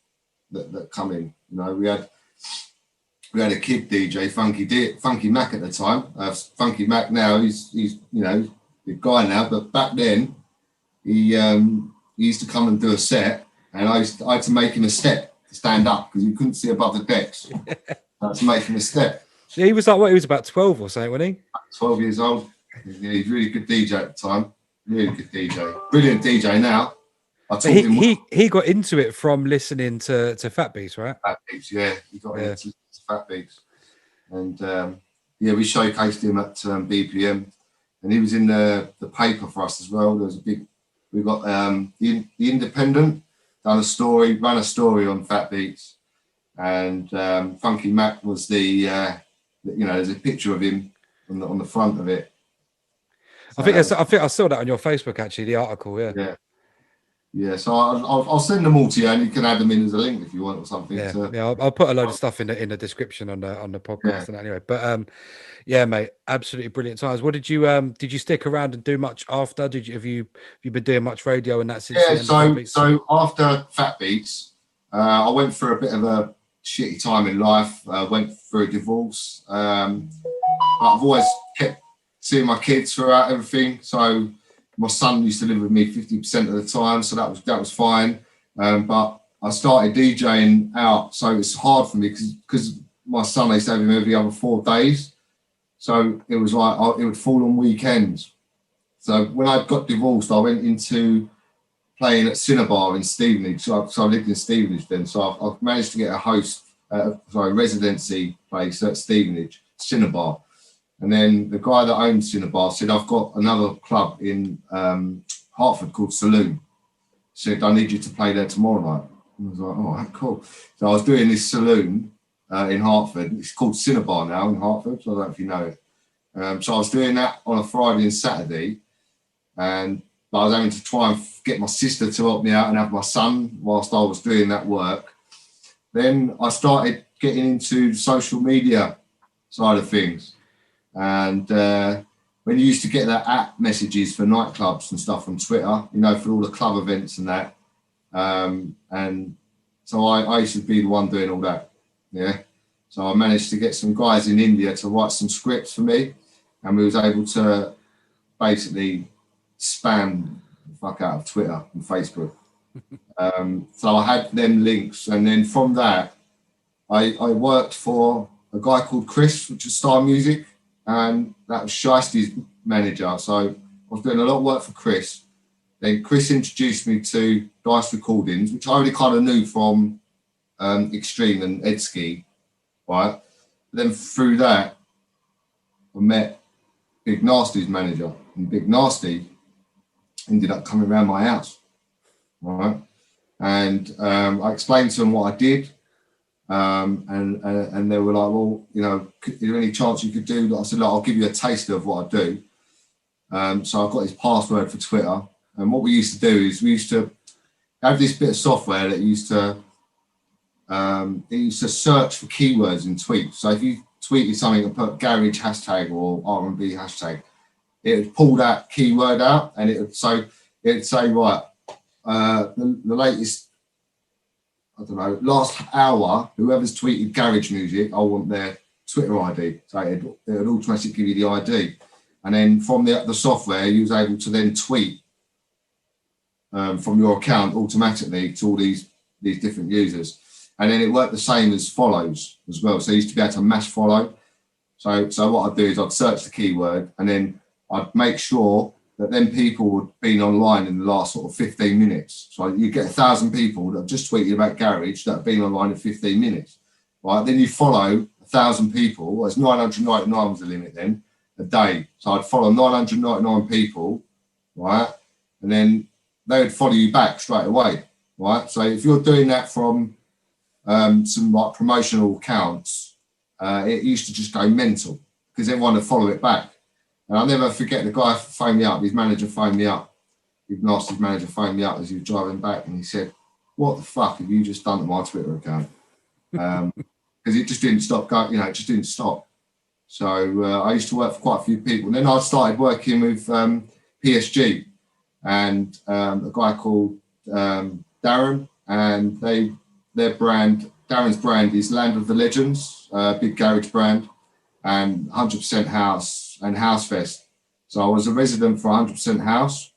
that come in, you know, we had a kid DJ, Funky Mac at the time. Funky Mac now, he's you know, big guy now, but back then he used to come and do a set, and I had to make him a step to stand up because you couldn't see above the decks. I had to make him a step. Yeah, he was like, what? He was about 12 or something, wasn't he? 12 years old. Yeah, he's a really good DJ at the time. Really good DJ. Brilliant DJ now. I But taught him he got into it from listening to Fat Beats, right? Fat Beats. Yeah, he got Yeah. into Fat Beats, and yeah, we showcased him at BPM, and he was in the paper for us as well. There was a big. We got the Independent ran a story on Fat Beats, and Funky Mac was the you know, there's a picture of him on the front of it. So, I think I saw that on your Facebook, actually, the article. Yeah. yeah. Yeah, so I'll send them all to you, and you can add them in as a link if you want or something. Yeah, I'll put a load of stuff in the description on the podcast and anyway. But yeah, mate, absolutely brilliant times. What did you stick around and do much after? Have you been doing much radio and that since? Yeah, so after Fat Beats, I went through a bit of a shitty time in life. Went through a divorce. I've always kept seeing my kids throughout everything. So my son used to live with me 50% of the time, so that was fine. But I started DJing out, so it's hard for me because my son, I used to have him every other 4 days. So it was like it would fall on weekends. So when I got divorced, I went into playing at Cinnabar in Stevenage. So I lived in Stevenage then. So I've managed to get a residency place at Stevenage, Cinnabar. And then the guy that owned Cinnabar said, I've got another club in Hartford called Saloon. Said, I need you to play there tomorrow night. And I was like, oh, cool. So I was doing this saloon in Hartford. It's called Cinnabar now in Hartford, so I don't know if you know it. So I was doing that on a Friday and Saturday, and I was having to try and get my sister to help me out and have my son whilst I was doing that work. Then I started getting into the social media side of things. And when you used to get that app messages for nightclubs and stuff on Twitter, you know, for all the club events and that. And so I used to be the one doing all that. Yeah. So I managed to get some guys in India to write some scripts for me. And we was able to basically spam the fuck out of Twitter and Facebook. So I had them links. And then from that, I worked for a guy called Chris, which is Star Music. And that was Shiesty's manager. So I was doing a lot of work for Chris. Then Chris introduced me to Dice Recordings, which I already kind of knew from Extreme and Edski, right? Then through that, I met Big Nasty's manager, and Big Nasty ended up coming around my house, right? And I explained to him what I did, And they were like, well, you know, is there any chance you could do? I said, look, I'll give you a taster of what I do. So I've got his password for Twitter. And what we used to do is we used to have this bit of software that used to search for keywords in tweets. So if you tweeted something and put garage hashtag or R&B hashtag, it would pull that keyword out, and it'd say right, the latest, I don't know, last hour, whoever's tweeted garage music, I want their Twitter ID. So it would automatically give you the ID. And then from the software, you was able to then tweet from your account automatically to all these different users. And then it worked the same as follows as well. So you used to be able to mass follow. So what I'd do is I'd search the keyword, and then I'd make sure that then people had been online in the last sort of 15 minutes. So you get 1,000 people that have just tweeted about garage that have been online in 15 minutes. Right? Then you follow 1,000 people. Well, it's 999 was the limit then, a day. So I'd follow 999 people, right? And then they would follow you back straight away, right? So if you're doing that from some like promotional accounts, it used to just go mental because everyone would follow it back. And I'll never forget the guy phoned me up, his manager phoned me up. Even asked his manager phoned me up as he was driving back, and he said, what the fuck have you just done to my Twitter account? Because it just didn't stop going, you know, it just didn't stop. So I used to work for quite a few people. And then I started working with PSG and a guy called Darren, and Darren's brand is Land of the Legends, big garage brand, and 100% House and Housefest. So I was a resident for 100% House,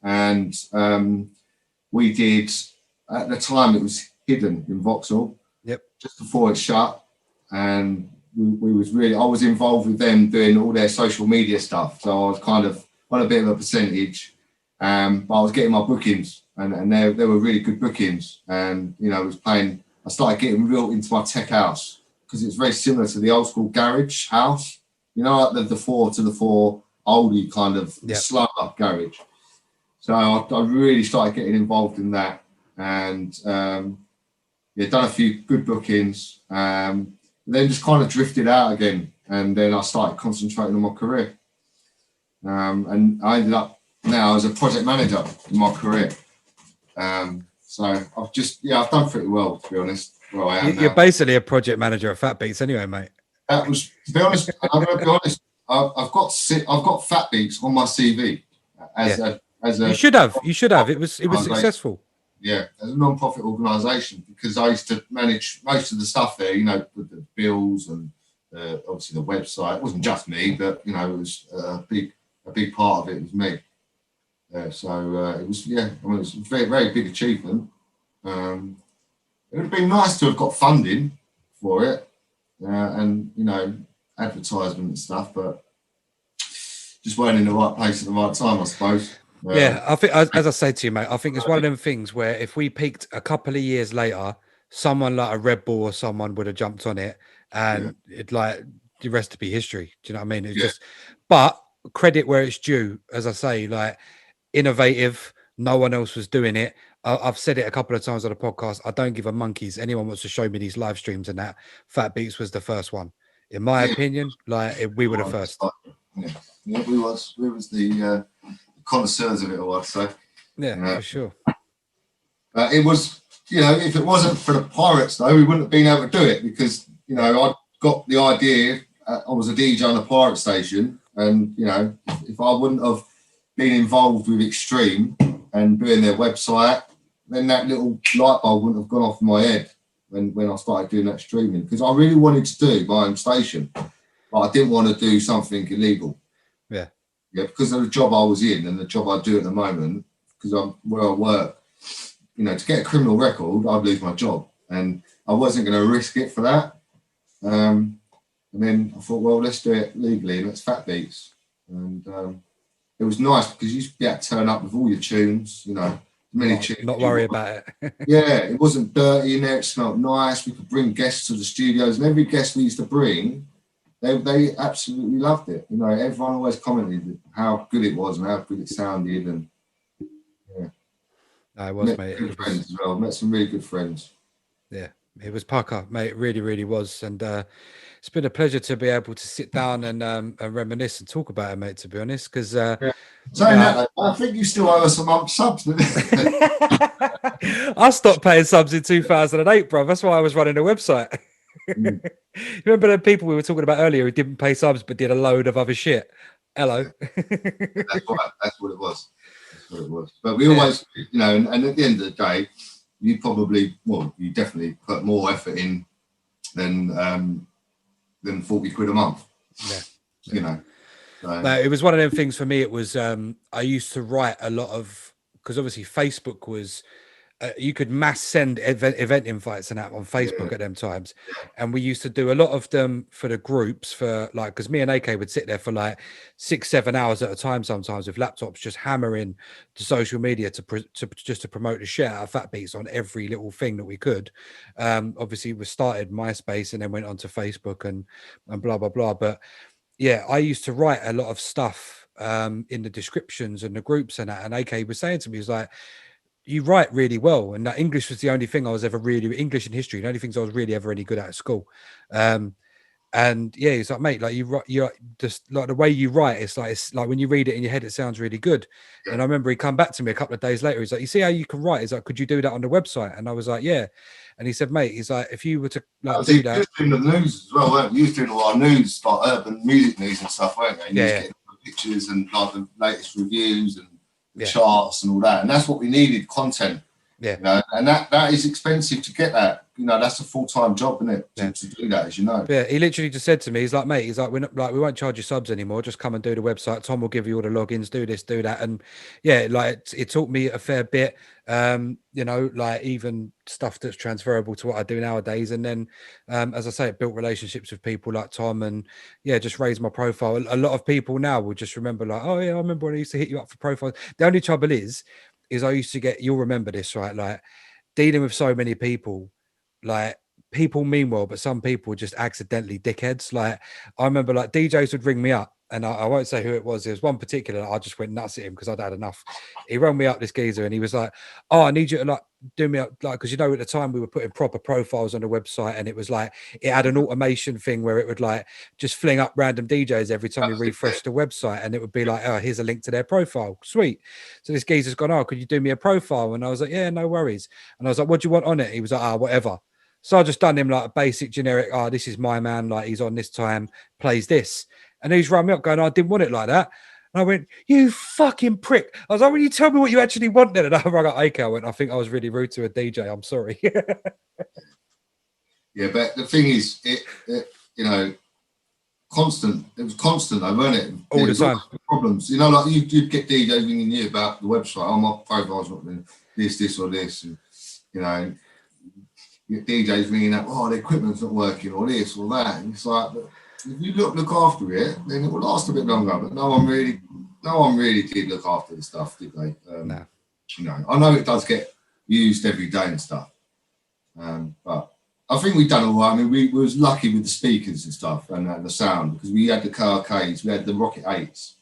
and we did, at the time it was hidden in Vauxhall, just before it shut, and I was involved with them doing all their social media stuff. So I was kind of on a bit of a percentage, but I was getting my bookings, and they were really good bookings. And, you know, I started getting real into my tech house because it's very similar to the old school garage house, you know, like the 4-to-the-4 oldie kind of slow up garage. So I really started getting involved in that, and done a few good bookings. Then just kind of drifted out again, and then I started concentrating on my career. And I ended up now as a project manager in my career. So I've done pretty well, to be honest. Where I am You're basically a project manager at Fat Beats anyway, mate. That was, to be honest, I'm going to be honest. I've got Fat Beats on my CV as a. You should have. It was successful. Yeah, as a non-profit organisation, because I used to manage most of the stuff there. You know, the bills and obviously the website. It wasn't just me, but you know, it was a big part of it was me. So it was, it was a very, very big achievement. It would have been nice to have got funding for it, and you know, advertisement and stuff, but just weren't in the right place at the right time, I suppose. Yeah, I think, as I say to you, mate, I think it's one of them things where if we peaked a couple of years later, someone like a Red Bull or someone would have jumped on it, and it like the rest to be history. Do you know what I mean? It's just, but credit where it's due, as I say, like innovative. No one else was doing it. I've said it a couple of times on the podcast. I don't give a monkeys. Anyone wants to show me these live streams and that. Fat Beats was the first one, in my opinion. Like we were the first. Yeah, we was the connoisseurs of it all, I'd say. Yeah, for sure. It was, you know, if it wasn't for the Pirates, though, we wouldn't have been able to do it because, you know, I got the idea. I was a DJ on a pirate station, and, you know, if I wouldn't have been involved with Extreme and doing their website, then that little light bulb wouldn't have gone off in my head when I started doing that streaming, because I really wanted to do my own station, but I didn't want to do something illegal. Yeah, because of the job I was in and the job I do at the moment, because I'm where I work, you know, to get a criminal record, I'd lose my job, and I wasn't going to risk it for that. And then I thought, well, let's do it legally, and it's Fat Beats. And it was nice because you used to be able to turn up with all your tunes, you know, tunes. Not worry about it. Yeah, it wasn't dirty in there. It smelled nice. We could bring guests to the studios, and every guest we used to bring, they absolutely loved it. You know, everyone always commented how good it was and how good it sounded, and I was, mate. Good friends as well. Met some really good friends. Yeah, It was pucker, mate. It really, really was. And it's been a pleasure to be able to sit down and reminisce and talk about it, mate, to be honest. Because Yeah. Saying that, I think you still owe us a month's subs. I stopped paying subs in 2008, bro. That's why I was running a website. You remember the people we were talking about earlier who didn't pay subs but did a load of other shit? Hello. That's right. That's what it was. That's what it was. But we always, you know, and at the end of the day, you definitely put more effort in than 40 quid a month. Yeah. You know. So. No, it was one of them things for me. It was I used to write a lot of, because obviously Facebook was you could mass send event invites and that on Facebook at them times, and we used to do a lot of them for the groups for like, because me and AK would sit there for like 6-7 hours at a time sometimes with laptops just hammering to social media to promote the shit out of Fat Beats on every little thing that we could. Obviously we started MySpace and then went on to Facebook and blah blah blah, but yeah, I used to write a lot of stuff in the descriptions and the groups and that, and AK was saying to me, he was like, you write really well, and that English was the only thing I was ever really, English and history, the only things I was really ever any good at school. And yeah, he's like, mate, like you're just like the way you write, it's like when you read it in your head, it sounds really good. Yeah. And I remember he come back to me a couple of days later. He's like, you see how you can write? He's like, could you do that on the website? And I was like, yeah. And he said, mate, he's like, if you were to like do that, doing the news as well, weren't you? You was doing all our news, like urban music news and stuff, weren't you? And you was getting pictures and like the latest reviews and the charts and all that. And that's what we needed, content. Yeah, you know, and that is expensive to get that. You know, that's a full-time job, isn't it? To do that, as you know. Yeah, he literally just said to me, he's like, mate, he's like, we're not, like, we won't charge you subs anymore. Just come and do the website. Tom will give you all the logins, do this, do that. And yeah, like it taught me a fair bit. You know, like even stuff that's transferable to what I do nowadays. And then as I say, it built relationships with people like Tom, and yeah, just raised my profile. A lot of people now will just remember like, oh yeah, I remember when I used to hit you up for profiles. The only trouble is I used to get, you'll remember this, right? Like dealing with so many people, like people mean well, but some people just accidentally dickheads. Like I remember like DJs would ring me up, and I won't say who it was. There was one particular, I just went nuts at him because I'd had enough. He rang me up, this geezer, and he was like, oh, I need you to like do me up, like, because you know at the time we were putting proper profiles on the website, and it was like it had an automation thing where it would like just fling up random DJs every time you refresh the website, and it would be like, oh, here's a link to their profile. Sweet. So this geezer's gone, oh, could you do me a profile? And I was like, yeah, no worries. And I was like, what do you want on it? He was like, whatever. So I just done him like a basic generic, this is my man, like he's on this time, plays this. And he's run me up going, I didn't want it like that. And I went, you fucking prick. I was like, will you tell me what you actually want then? And I rang up AK, I went, I think I was really rude to a DJ. I'm sorry. Yeah, but the thing is, it you know, constant. It was constant though, weren't it? All the time. Problems. You know, like you'd get DJs ringing you about the website. Oh, my profile's not doing this or this. And, you know, you get DJs ringing up, oh, the equipment's not working or this or that. And it's like, if you look after it, then it will last a bit longer. But no one really did look after the stuff, did they? No. You know, I know it does get used every day and stuff, but I think we've done all right. I mean, we was lucky with the speakers and stuff and the sound, because we had the KRKs, we had the Rocket 8s,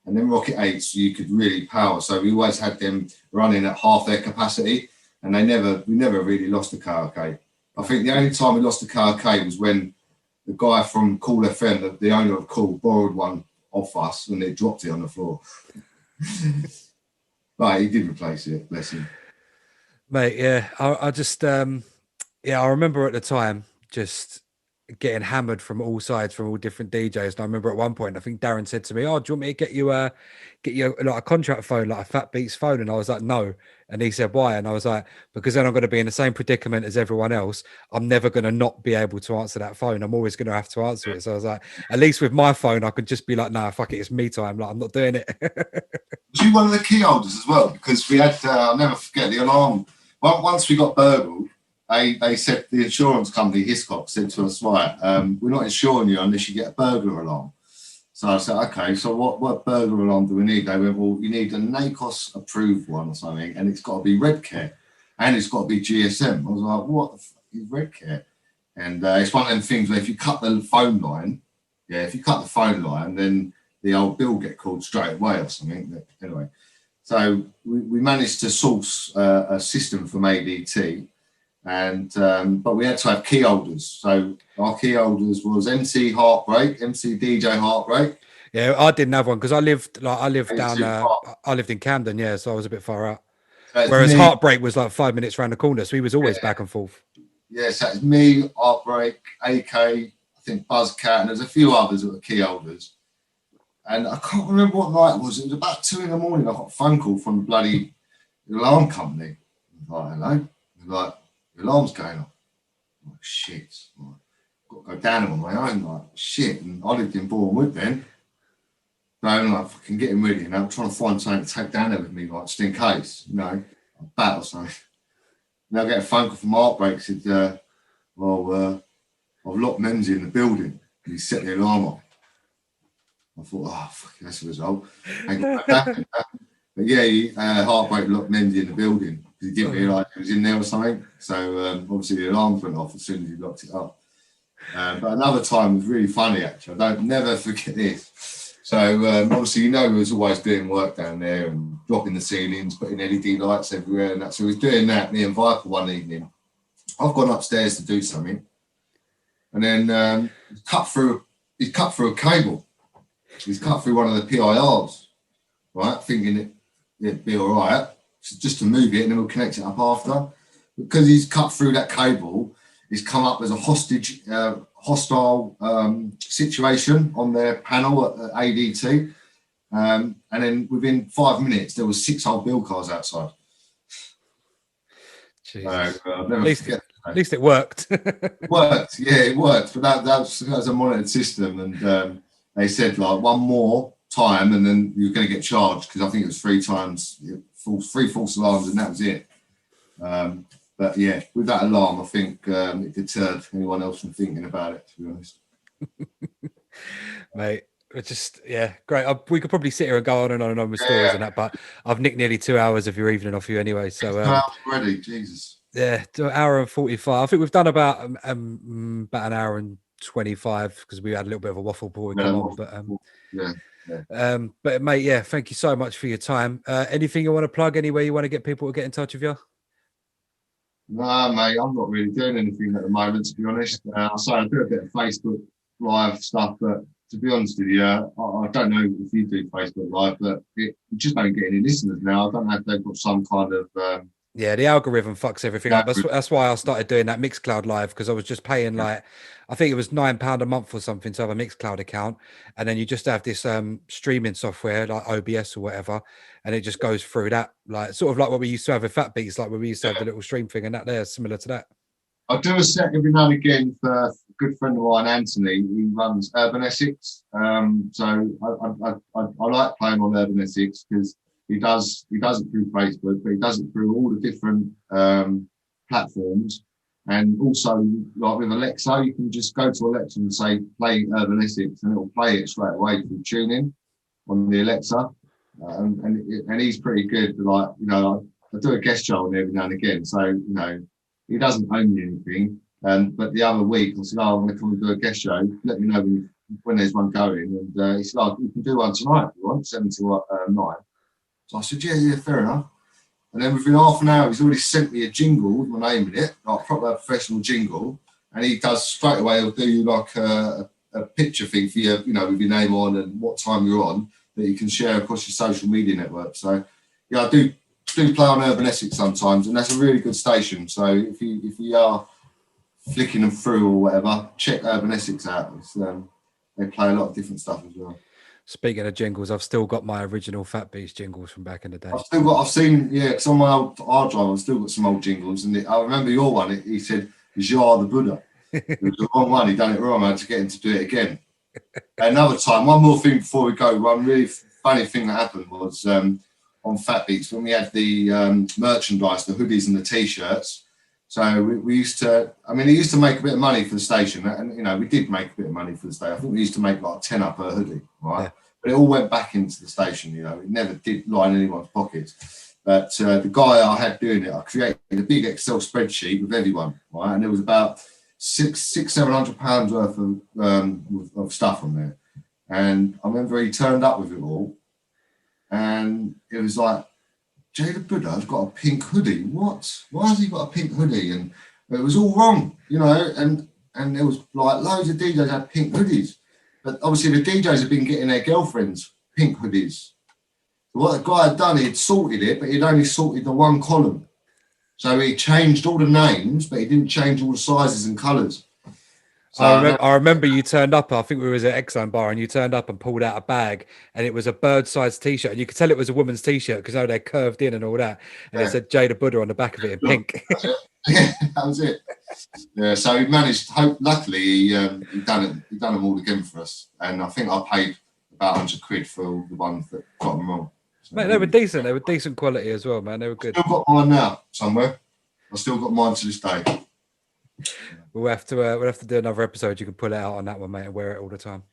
and then Rocket 8s you could really power. So we always had them running at half their capacity, and we never really lost the KRK. I think the only time we lost the KRK was when the guy from Cool FM, the owner of Cool, borrowed one off us and they dropped it on the floor. But he did replace it, bless him. Mate, yeah. I just, I remember at the time just getting hammered from all sides, from all different DJs. And I remember at one point, I think Darren said to me, oh, do you want me to get you like a contract phone, like a Fat Beats phone? And I was like, no. And he said, why? And I was like, because then I'm going to be in the same predicament as everyone else. I'm never going to not be able to answer that phone. I'm always going to have to answer it. So I was like, at least with my phone, I could just be like, nah, fuck it, it's me time. Like, I'm not doing it. Was you one of the key holders as well? Because we had, I'll never forget, the alarm. Once we got burgled, they said, the insurance company, Hiscox, said to us, right, we're not insuring you unless you get a burglar alarm. So I said, okay, so what burglar alarm do we need? They went, well, you need a NACOS approved one or something, and it's got to be Redcare, and it's got to be GSM. I was like, what the fuck is Redcare? And it's one of them things where if you cut the phone line, then the old bill get called straight away or something. Anyway, so we managed to source a system from ADT, And but we had to have key holders. So our key holders was MC Heartbreak, MC DJ Heartbreak. Yeah, I didn't have one because I lived MC down Heart- I lived in Camden, yeah, so I was a bit far out. So it's Whereas me, Heartbreak was like 5 minutes round the corner, so he was always back and forth. yeah, so it's me, Heartbreak, AK, I think Buzzcat, and there's a few others that were key holders. And I can't remember what night it was. It was about 2 a.m. I got a phone call from the bloody alarm company. I was like, hello? They're like, the alarm's going off. I'm like, shit. I'm like, got to go down on my own. Like, shit. And I lived in Bournemouth then. So I'm like, fucking getting ready. And I'm trying to find something to take down there with me, like, just in case, you know, a bat or something. And I get a phone call from Heartbreak, said, I've locked Memsy in the building. And he set the alarm off. I thought, oh, fuck, that's the result. But yeah, Heartbreak locked Memsy in the building because he didn't realise he was in there or something. So obviously the alarms went off as soon as he locked it up. But another time was really funny, actually. I don't never forget this. So obviously, you know, he was always doing work down there and dropping the ceilings, putting LED lights everywhere and that. So he was doing that, me and Viper one evening. I've gone upstairs to do something. And then he's cut through a cable. He's cut through one of the PIRs, right? Thinking it'd be all right, just to move it and then we'll connect it up after. Because he's cut through that cable, he's come up as a hostile situation on their panel at ADT. And then within 5 minutes, there was 6 old bill cars outside. At least it worked. It worked, yeah, it worked. But that was a monitored system, and they said like one more time, and then you're going to get charged because I think it was 3 times, 3 false alarms, and that was it. But yeah, with that alarm, I think it deterred anyone else from thinking about it. To be honest, mate. It's just, yeah, great. We could probably sit here and go on and on and on with stories and that, but I've nicked nearly 2 hours of your evening off you anyway. So already, Jesus. Yeah, an hour and 45. I think we've done about an hour and 25 because we had a little bit of a waffle before we come on. But but mate, yeah, thank you so much for your time. Anything you want to plug? Anywhere you want to get people to get in touch with you? No, mate, I'm not really doing anything at the moment, to be honest. I do a bit of Facebook Live stuff, but to be honest with you, I don't know if you do Facebook Live, but it just don't get any listeners now. I don't know if they've got some kind of yeah, the algorithm fucks everything up. That's why I started doing that Mixcloud Live, because I was just paying like, I think it was £9 a month or something to have a Mixcloud account, and then you just have this streaming software like OBS or whatever, and it just goes through that, like sort of like what we used to have with Fat Beats, like when we used to have the little stream thing, and that there similar to that. I do a set every now and again for a good friend of mine, Anthony. He runs Urban Essex, so I like playing on Urban Essex because he does it through Facebook, but he does it through all the different platforms. And also, like with Alexa, you can just go to Alexa and say, play Urban Essex, and it'll play it straight away through tuning on the Alexa. And he's pretty good. Like, you know, I do a guest show on every now and again. So, you know, he doesn't own me anything. But the other week, I said, oh, I'm going to come and do a guest show. Let me know when there's one going. And he said, oh, you can do one tonight if you want, 7 to 9. So I said, yeah, fair enough. And then within half an hour, he's already sent me a jingle with my name in it, like a proper professional jingle. And he does straight away, he'll do you like a picture thing for you, you know, with your name on and what time you're on that you can share across your social media network. So, yeah, I do play on Urban Essex sometimes, and that's a really good station. So if you are flicking them through or whatever, check Urban Essex out. They play a lot of different stuff as well. Speaking of jingles, I've still got my original Fat Beats jingles from back in the day. I've seen, because on my old hard drive, I've still got some old jingles. And I remember your one, he said, Jar the Buddha. It was the wrong one, he done it wrong, I had to get him to do it again. Another time, one more thing before we go, one really funny thing that happened was on Fat Beats, when we had the merchandise, the hoodies and the T-shirts. So we used to, he used to make a bit of money for the station, and, you know, we did make a bit of money for the station. I think we used to make like 10 up per hoodie, right? Yeah. But it all went back into the station, you know, it never did line anyone's pockets. But the guy I had doing it, I created a big Excel spreadsheet with everyone, right? And there was about £700 worth of stuff on there. And I remember he turned up with it all, and it was like, Jay the Buddha's got a pink hoodie. What? Why has he got a pink hoodie? And but it was all wrong, you know, and there was like loads of DJs had pink hoodies, but obviously the DJs have been getting their girlfriends pink hoodies. So what the guy had done, he'd sorted it, but he'd only sorted the one column. So he changed all the names, but he didn't change all the sizes and colours. So I remember you turned up. I think we was at Exxon Bar, and you turned up and pulled out a bag, and it was a bird-sized T-shirt, and you could tell it was a woman's T-shirt because they're curved in and all that, and it said Jada Buddha on the back of it in pink. Yeah, that was it. Yeah, so he managed. Luckily, he done them all again for us, and I think I paid about £100 for all the ones that got them wrong. So, Mate, they were decent. They were decent quality as well, man. They were good. Still got mine now somewhere. I still got mine to this day. We'll have to do another episode. You can pull it out on that one, mate, and wear it all the time.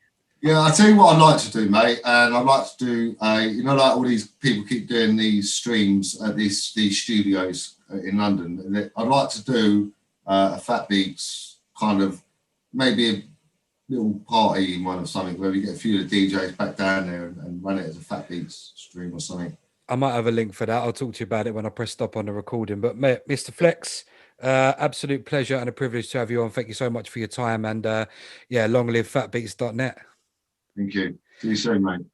Yeah, I tell you what I'd like to do, mate, and I'd like to do you know, like all these people keep doing these streams at these studios in London. And I'd like to do a Fat Beats kind of, maybe a little party one or something where we get a few of the DJs back down there and run it as a Fat Beats stream or something. I might have a link for that. I'll talk to you about it when I press stop on the recording. But mate, Mr. Flex, absolute pleasure and a privilege to have you on. Thank you so much for your time, and long live fatbeats.net. Thank you. See you soon, mate.